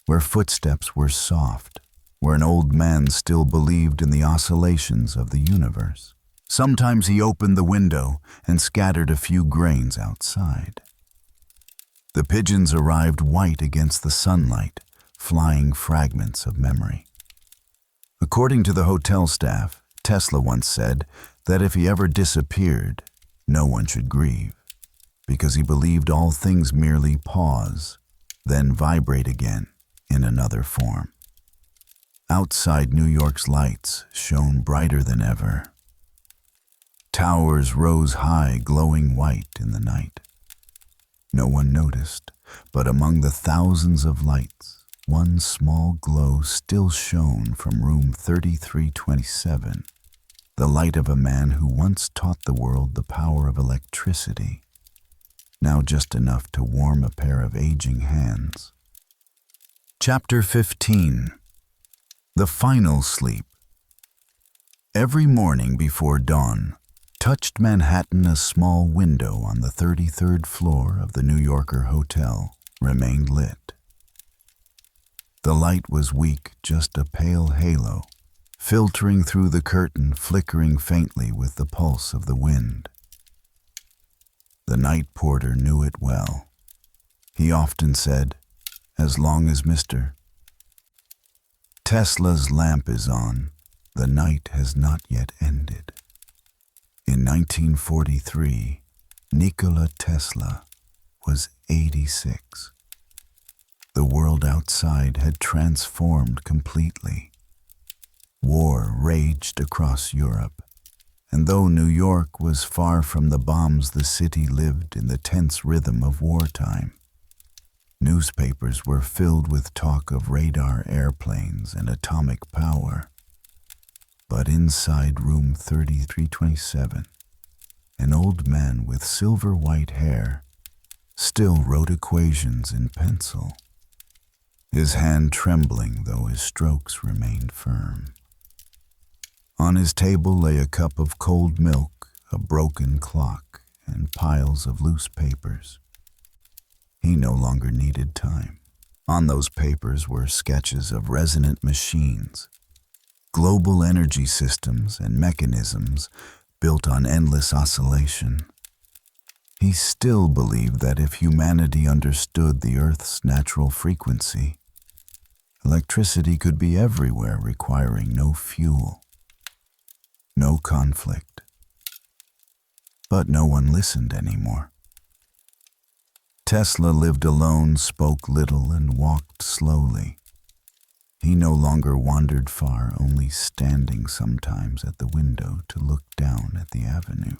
where footsteps were soft, where an old man still believed in the oscillations of the universe. Sometimes he opened the window and scattered a few grains outside. The pigeons arrived white against the sunlight, flying fragments of memory. According to the hotel staff, Tesla once said that if he ever disappeared, no one should grieve, because he believed all things merely pause, then vibrate again in another form. Outside, New York's lights shone brighter than ever. Towers rose high, glowing white in the night. No one noticed, but among the thousands of lights, one small glow still shone from room 3327, the light of a man who once taught the world the power of electricity, now just enough to warm a pair of aging hands. Chapter 15. The Final Sleep. Every morning before dawn, touched Manhattan, a small window on the 33rd floor of the New Yorker hotel remained lit. The light was weak, just a pale halo, filtering through the curtain, flickering faintly with the pulse of the wind. The night porter knew it well. He often said, "As long as Mr. Tesla's lamp is on, the night has not yet ended." In 1943, Nikola Tesla was 86. The world outside had transformed completely. War raged across Europe, and though New York was far from the bombs, the city lived in the tense rhythm of wartime. Newspapers were filled with talk of radar airplanes and atomic power. But inside room 3327, an old man with silver-white hair still wrote equations in pencil, his hand trembling though his strokes remained firm. On his table lay a cup of cold milk, a broken clock, and piles of loose papers. He no longer needed time. On those papers were sketches of resonant machines, global energy systems and mechanisms built on endless oscillation. He still believed that if humanity understood the Earth's natural frequency, electricity could be everywhere, requiring no fuel, no conflict. But no one listened anymore. Tesla lived alone, spoke little, and walked slowly. He no longer wandered far, only standing sometimes at the window to look down at the avenue.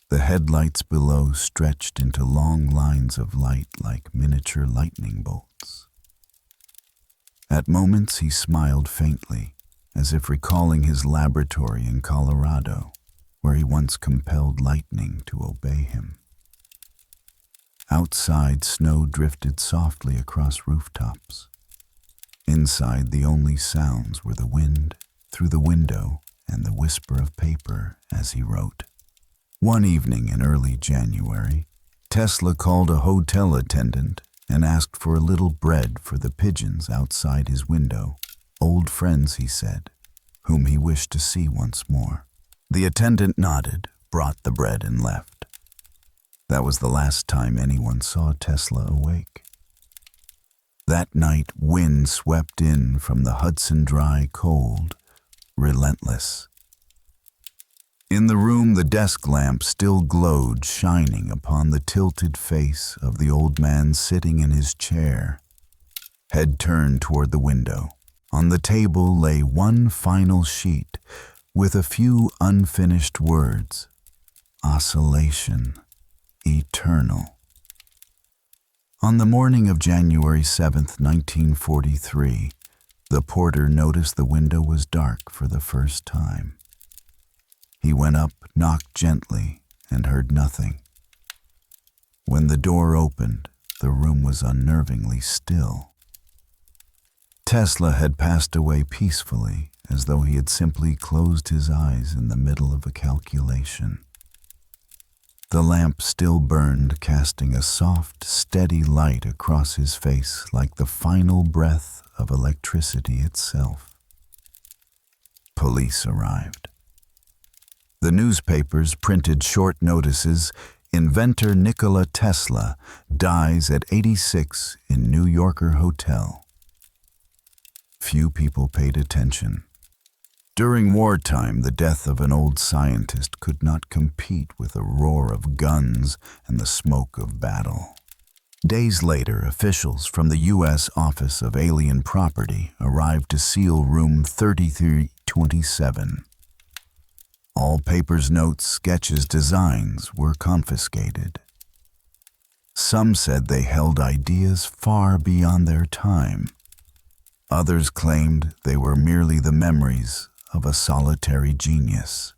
The headlights below stretched into long lines of light like miniature lightning bolts. At moments he smiled faintly, as if recalling his laboratory in Colorado, where he once compelled lightning to obey him. Outside, snow drifted softly across rooftops. Inside, the only sounds were the wind through the window and the whisper of paper as he wrote. One evening in early January, Tesla called a hotel attendant and asked for a little bread for the pigeons outside his window. Old friends, he said, whom he wished to see once more. The attendant nodded, brought the bread, and left. That was the last time anyone saw Tesla awake. That night, wind swept in from the Hudson dry, cold, relentless. In the room, the desk lamp still glowed, shining upon the tilted face of the old man sitting in his chair, head turned toward the window. On the table lay one final sheet with a few unfinished words. Oscillation, eternal. On the morning of January 7th, 1943, the porter noticed the window was dark for the first time. He went up, knocked gently, and heard nothing. When the door opened, the room was unnervingly still. Tesla had passed away peacefully, as though he had simply closed his eyes in the middle of a calculation. The lamp still burned, casting a soft, steady light across his face like the final breath of electricity itself. Police arrived. The newspapers printed short notices. Inventor Nikola Tesla dies at 86 in New Yorker hotel. Few people paid attention. During wartime, the death of an old scientist could not compete with a roar of guns and the smoke of battle. Days later, officials from the U.S. Office of Alien Property arrived to seal room 3327. All papers, notes, sketches, designs were confiscated. Some said they held ideas far beyond their time. Others claimed they were merely the memories of a solitary genius.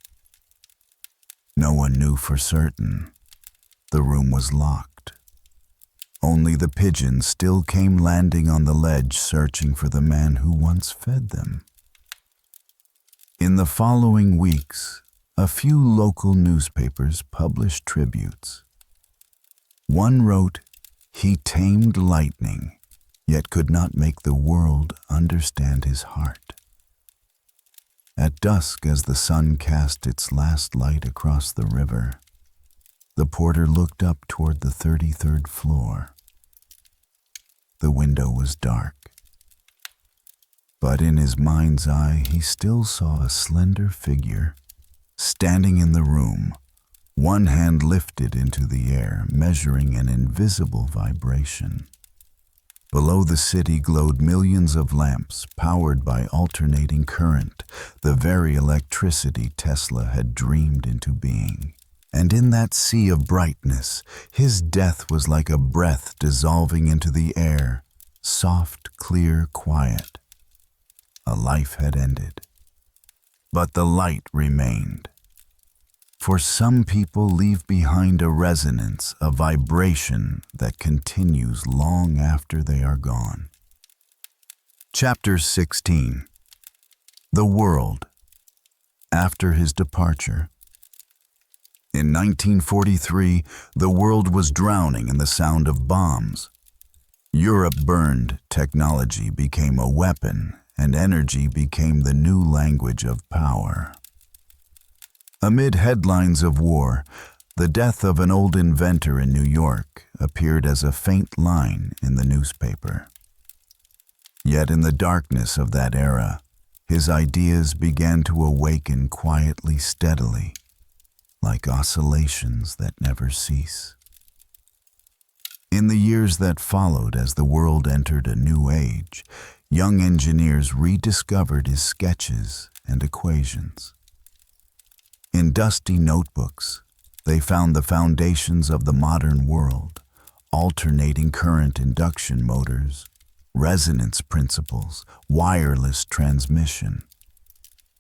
No one knew for certain. The room was locked. Only the pigeons still came landing on the ledge, searching for the man who once fed them. In the following weeks, a few local newspapers published tributes. One wrote, "He tamed lightning, yet could not make the world understand his heart." At dusk, as the sun cast its last light across the river, the porter looked up toward the 33rd floor. The window was dark, but in his mind's eye he still saw a slender figure standing in the room, one hand lifted into the air, measuring an invisible vibration. Below the city glowed millions of lamps powered by alternating current, the very electricity Tesla had dreamed into being. And in that sea of brightness, his death was like a breath dissolving into the air, soft, clear, quiet. A life had ended, but the light remained. For some people leave behind a resonance, a vibration that continues long after they are gone. Chapter 16. The World. After his departure. In 1943, the world was drowning in the sound of bombs. Europe burned, technology became a weapon, and energy became the new language of power. Amid headlines of war, the death of an old inventor in New York appeared as a faint line in the newspaper. Yet in the darkness of that era, his ideas began to awaken quietly, steadily, like oscillations that never cease. In the years that followed, as the world entered a new age, young engineers rediscovered his sketches and equations. In dusty notebooks, they found the foundations of the modern world: alternating current induction motors, resonance principles, wireless transmission.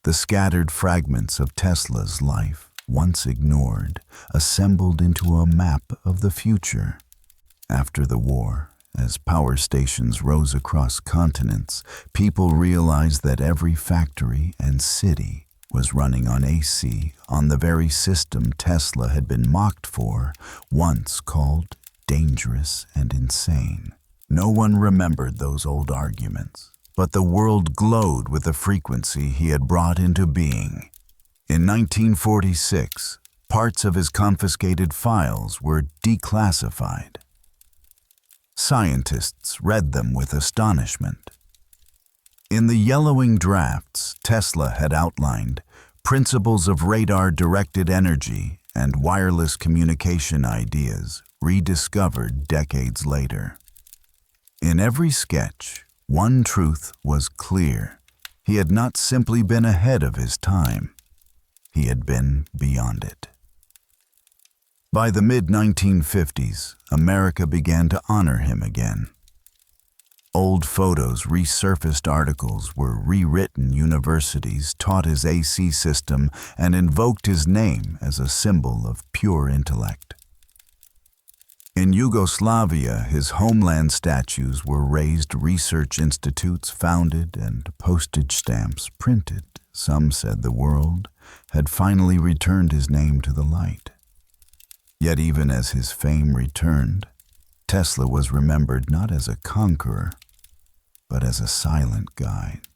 The scattered fragments of Tesla's life, once ignored, assembled into a map of the future. After the war, as power stations rose across continents, people realized that every factory and city was running on AC, on the very system Tesla had been mocked for, once called dangerous and insane. No one remembered those old arguments, but the world glowed with the frequency he had brought into being. In 1946, parts of his confiscated files were declassified. Scientists read them with astonishment. In the yellowing drafts, Tesla had outlined principles of radar-directed energy and wireless communication ideas rediscovered decades later. In every sketch, one truth was clear. He had not simply been ahead of his time. He had been beyond it. By the mid-1950s, America began to honor him again. Old photos, resurfaced articles were rewritten. Universities taught his AC system and invoked his name as a symbol of pure intellect. In Yugoslavia, his homeland statues were raised, research institutes founded, and postage stamps printed. Some said the world had finally returned his name to the light. Yet even as his fame returned, Tesla was remembered not as a conqueror, but as a silent guide.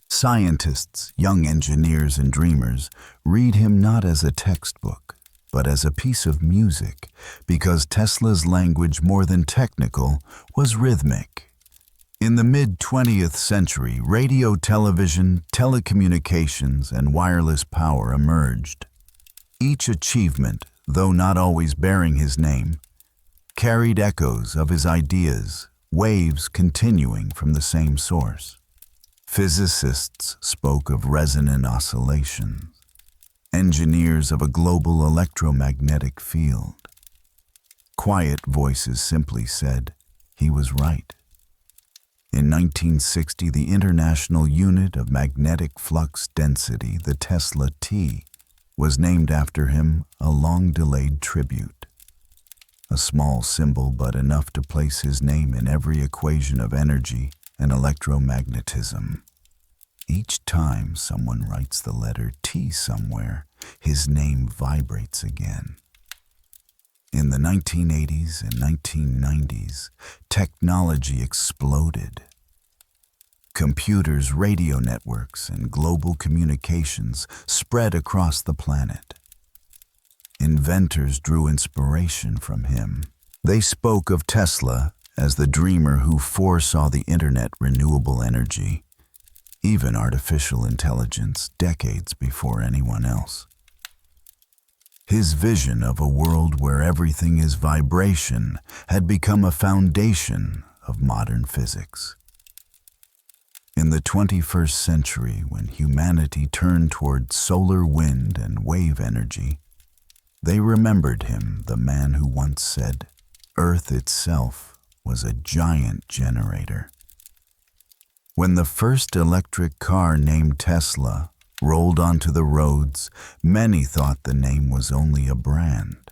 Scientists, young engineers, and dreamers read him not as a textbook, but as a piece of music, because Tesla's language, more than technical, was rhythmic. In the mid-20th century, radio, television, telecommunications, and wireless power emerged. Each achievement, though not always bearing his name, carried echoes of his ideas, waves continuing from the same source. Physicists spoke of resonant oscillations, engineers of a global electromagnetic field. Quiet voices simply said he was right. In 1960, the International Unit of Magnetic Flux Density, the Tesla T, was named after him, a long-delayed tribute. A small symbol, but enough to place his name in every equation of energy and electromagnetism. Each time someone writes the letter T somewhere, his name vibrates again. In the 1980s and 1990s, technology exploded. Computers, radio networks, and global communications spread across the planet. Inventors drew inspiration from him. They spoke of Tesla as the dreamer who foresaw the internet, renewable energy, even artificial intelligence, decades before anyone else. His vision of a world where everything is vibration had become a foundation of modern physics. In the 21st century, when humanity turned toward solar, wind, and wave energy, they remembered him, the man who once said, "Earth itself was a giant generator." When the first electric car named Tesla rolled onto the roads, many thought the name was only a brand.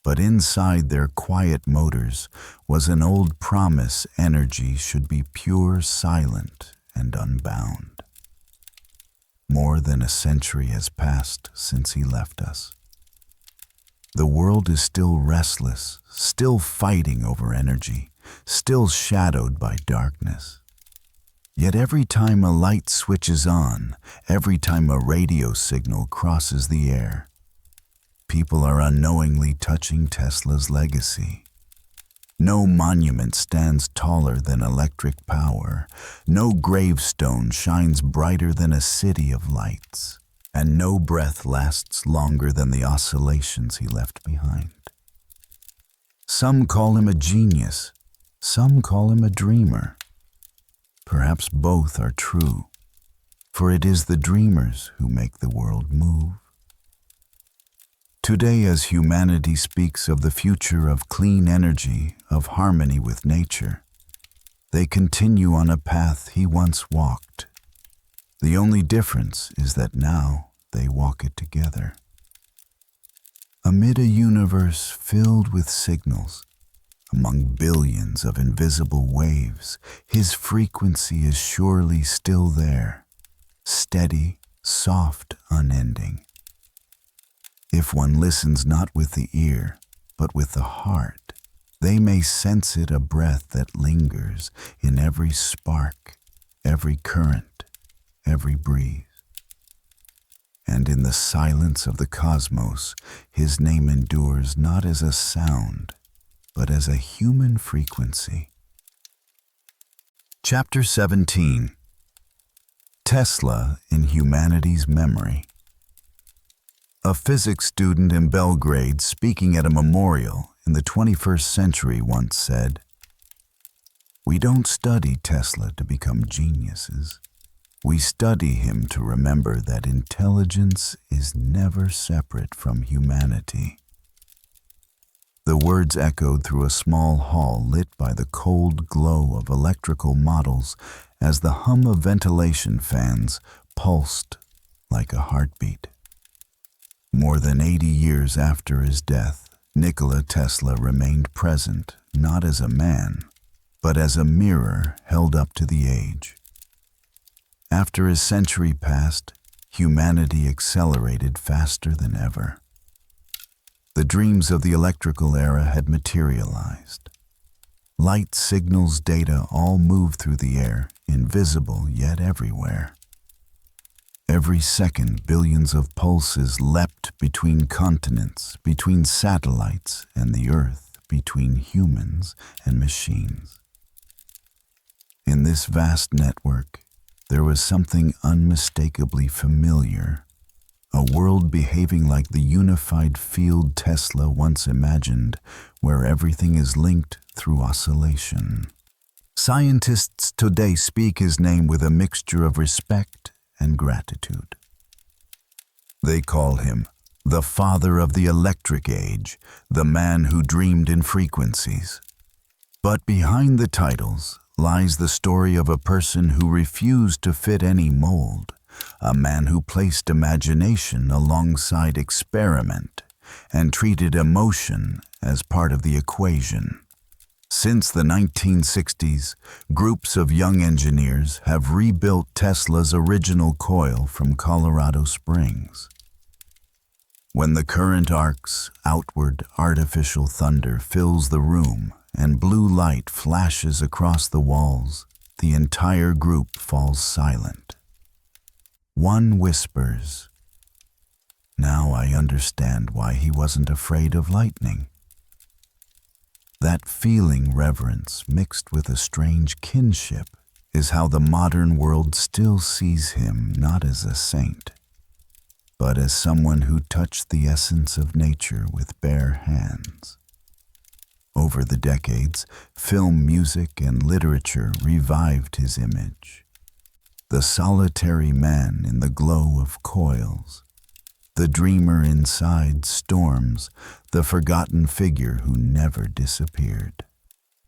But inside their quiet motors was an old promise: energy should be pure, silent, and unbound. More than a century has passed since he left us. The world is still restless, still fighting over energy, still shadowed by darkness. Yet every time a light switches on, every time a radio signal crosses the air, people are unknowingly touching Tesla's legacy. No monument stands taller than electric power, no gravestone shines brighter than a city of lights, and no breath lasts longer than the oscillations he left behind. Some call him a genius, some call him a dreamer. Perhaps both are true, for it is the dreamers who make the world move. Today, as humanity speaks of the future of clean energy, of harmony with nature, they continue on a path he once walked. The only difference is that now they walk it together. Amid a universe filled with signals, among billions of invisible waves, his frequency is surely still there, steady, soft, unending. If one listens not with the ear, but with the heart, they may sense it, a breath that lingers in every spark, every current, every breeze. And in the silence of the cosmos, his name endures not as a sound, but as a human frequency. Chapter 17. Tesla in Humanity's Memory. A physics student in Belgrade speaking at a memorial in the 21st century once said, "We don't study Tesla to become geniuses. We study him to remember that intelligence is never separate from humanity." The words echoed through a small hall lit by the cold glow of electrical models as the hum of ventilation fans pulsed like a heartbeat. More than 80 years after his death, Nikola Tesla remained present not as a man, but as a mirror held up to the age. After his century passed, humanity accelerated faster than ever. The dreams of the electrical era had materialized. Light, signals, data all moved through the air, invisible yet everywhere. Every second, billions of pulses leapt between continents, between satellites and the Earth, between humans and machines. In this vast network, there was something unmistakably familiar. A world behaving like the unified field Tesla once imagined, where everything is linked through oscillation. Scientists today speak his name with a mixture of respect and gratitude. They call him the father of the electric age, the man who dreamed in frequencies. But behind the titles lies the story of a person who refused to fit any mold, a man who placed imagination alongside experiment and treated emotion as part of the equation. Since the 1960s, groups of young engineers have rebuilt Tesla's original coil from Colorado Springs. When the current arcs, outward artificial thunder fills the room and blue light flashes across the walls, the entire group falls silent. One whispers, "Now I understand why he wasn't afraid of lightning." That feeling reverence mixed with a strange kinship is how the modern world still sees him not as a saint, but as someone who touched the essence of nature with bare hands. Over the decades, film, music, and literature revived his image. The solitary man in the glow of coils, the dreamer inside storms, the forgotten figure who never disappeared.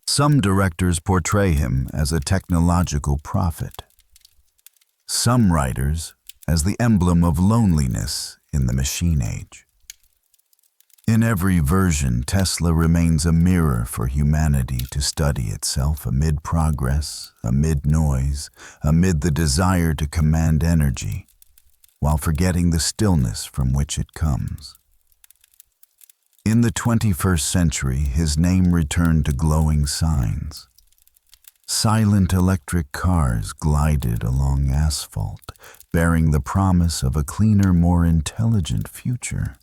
Some directors portray him as a technological prophet. Some writers as the emblem of loneliness in the machine age. In every version, Tesla remains a mirror for humanity to study itself amid progress, amid noise, amid the desire to command energy, while forgetting the stillness from which it comes. In the 21st century, his name returned to glowing signs. Silent electric cars glided along asphalt, bearing the promise of a cleaner, more intelligent future.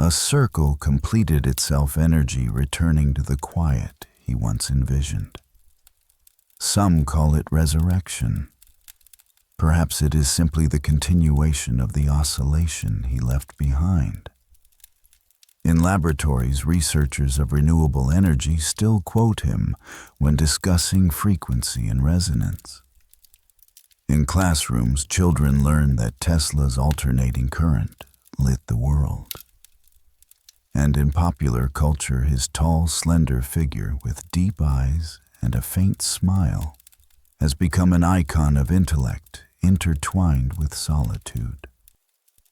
A circle completed itself, energy returning to the quiet he once envisioned. Some call it resurrection. Perhaps it is simply the continuation of the oscillation he left behind. In laboratories, researchers of renewable energy still quote him when discussing frequency and resonance. In classrooms, children learn that Tesla's alternating current lit the world. And in popular culture, his tall, slender figure with deep eyes and a faint smile has become an icon of intellect intertwined with solitude.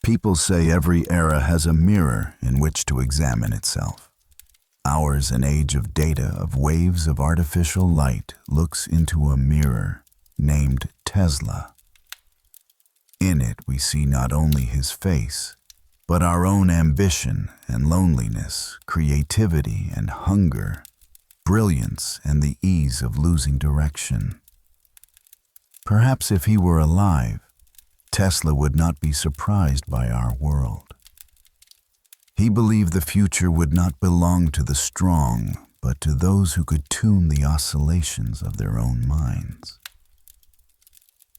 People say every era has a mirror in which to examine itself. Ours, an age of data, of waves of artificial light, looks into a mirror named Tesla. In it we see not only his face, but our own ambition and loneliness, creativity and hunger, brilliance and the ease of losing direction. Perhaps if he were alive, Tesla would not be surprised by our world. He believed the future would not belong to the strong, but to those who could tune the oscillations of their own minds.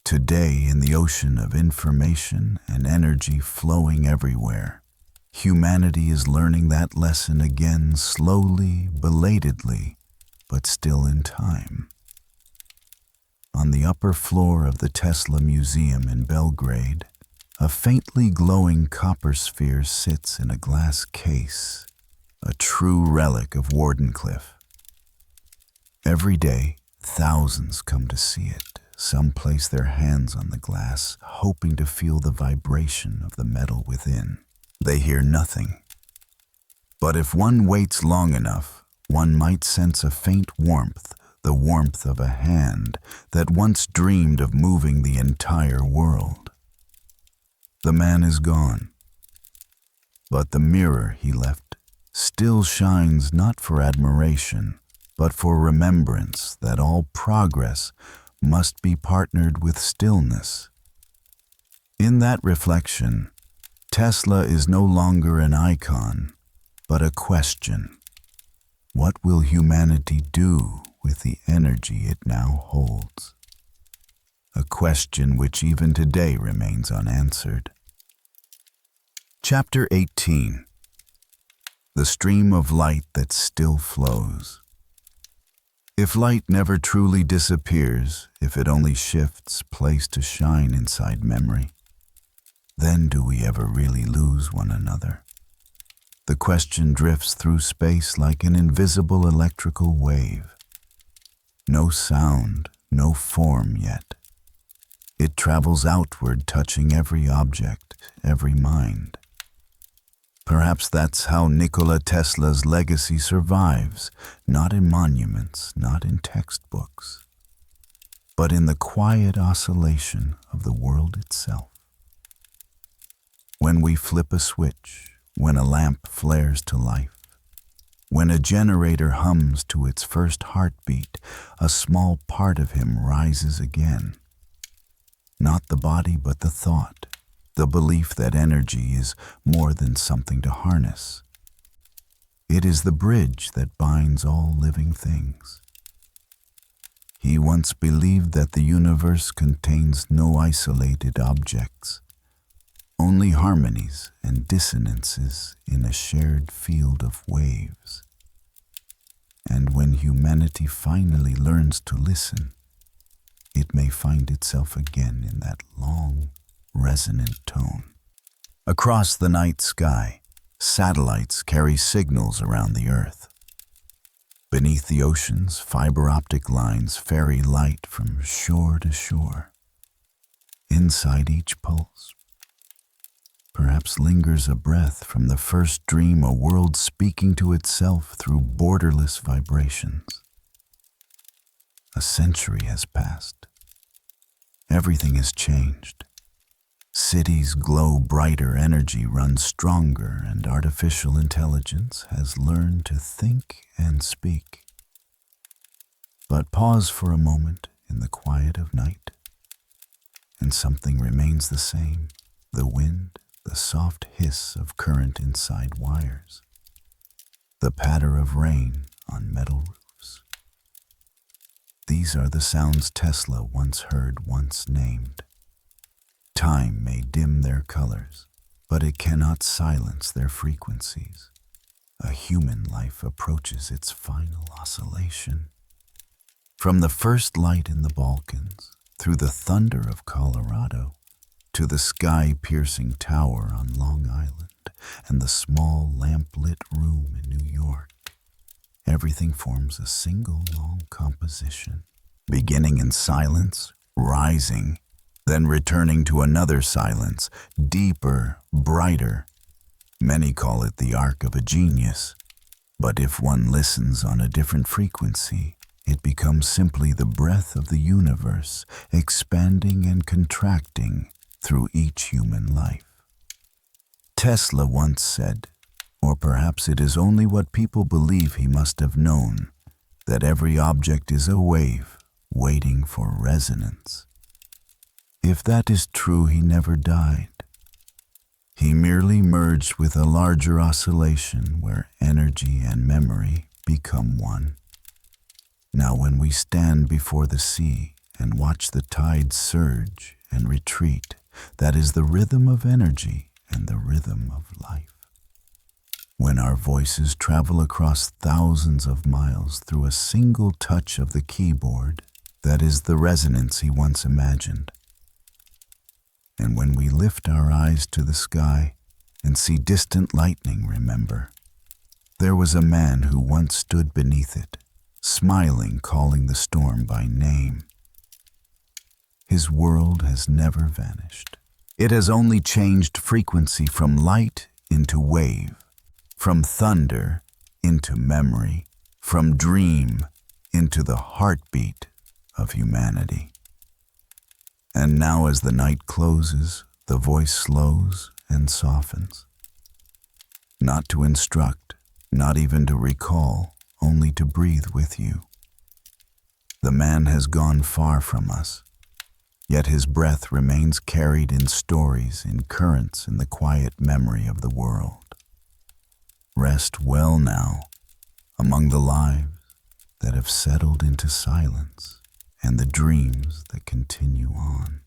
Today, in the ocean of information and energy flowing everywhere, humanity is learning that lesson again, slowly, belatedly, but still in time. On the upper floor of the Tesla Museum in Belgrade, a faintly glowing copper sphere sits in a glass case, a true relic of Wardenclyffe. Every day, thousands come to see it. Some place their hands on the glass, hoping to feel the vibration of the metal within. They hear nothing. But if one waits long enough, one might sense a faint warmth, the warmth of a hand that once dreamed of moving the entire world. The man is gone, but the mirror he left still shines not for admiration, but for remembrance that all progress must be partnered with stillness. In that reflection, Tesla is no longer an icon, but a question. What will humanity do with the energy it now holds? A question which even today remains unanswered. Chapter 18. The stream of light that still flows. If light never truly disappears, if it only shifts place to shine inside memory, then do we ever really lose one another? The question drifts through space like an invisible electrical wave. No sound, no form yet. It travels outward, touching every object, every mind. Perhaps that's how Nikola Tesla's legacy survives, not in monuments, not in textbooks, but in the quiet oscillation of the world itself. When we flip a switch, when a lamp flares to life, when a generator hums to its first heartbeat, a small part of him rises again. Not the body, but the thought, the belief that energy is more than something to harness. It is the bridge that binds all living things. He once believed that the universe contains no isolated objects, only harmonies and dissonances in a shared field of waves. And when humanity finally learns to listen, it may find itself again in that long, resonant tone. Across the night sky, satellites carry signals around the Earth. Beneath the oceans, fiber optic lines ferry light from shore to shore. Inside each pulse, perhaps lingers a breath from the first dream, a world speaking to itself through borderless vibrations. A century has passed. Everything has changed. Cities glow brighter, energy runs stronger, and artificial intelligence has learned to think and speak. But pause for a moment in the quiet of night, and something remains the same: the wind, the soft hiss of current inside wires, the patter of rain on metal roofs. These are the sounds Tesla once heard, once named. Time may dim their colors, but it cannot silence their frequencies. A human life approaches its final oscillation. From the first light in the Balkans, through the thunder of Colorado, to the sky-piercing tower on Long Island and the small lamp-lit room in New York, everything forms a single long composition, beginning in silence, rising, then returning to another silence, deeper, brighter. Many call it the arc of a genius, but if one listens on a different frequency, it becomes simply the breath of the universe, expanding and contracting through each human life. Tesla once said, or perhaps it is only what people believe he must have known, that every object is a wave waiting for resonance. If that is true, he never died. He merely merged with a larger oscillation where energy and memory become one. Now when we stand before the sea and watch the tides surge and retreat, that is the rhythm of energy and the rhythm of life. When our voices travel across thousands of miles through a single touch of the keyboard, that is the resonance he once imagined. And when we lift our eyes to the sky and see distant lightning, remember, there was a man who once stood beneath it, smiling, calling the storm by name. His world has never vanished. It has only changed frequency from light into wave, from thunder into memory, from dream into the heartbeat of humanity. And now as the night closes, the voice slows and softens. Not to instruct, not even to recall, only to breathe with you. The man has gone far from us, yet his breath remains carried in stories, in currents, in the quiet memory of the world. Rest well now among the lives that have settled into silence and the dreams that continue on.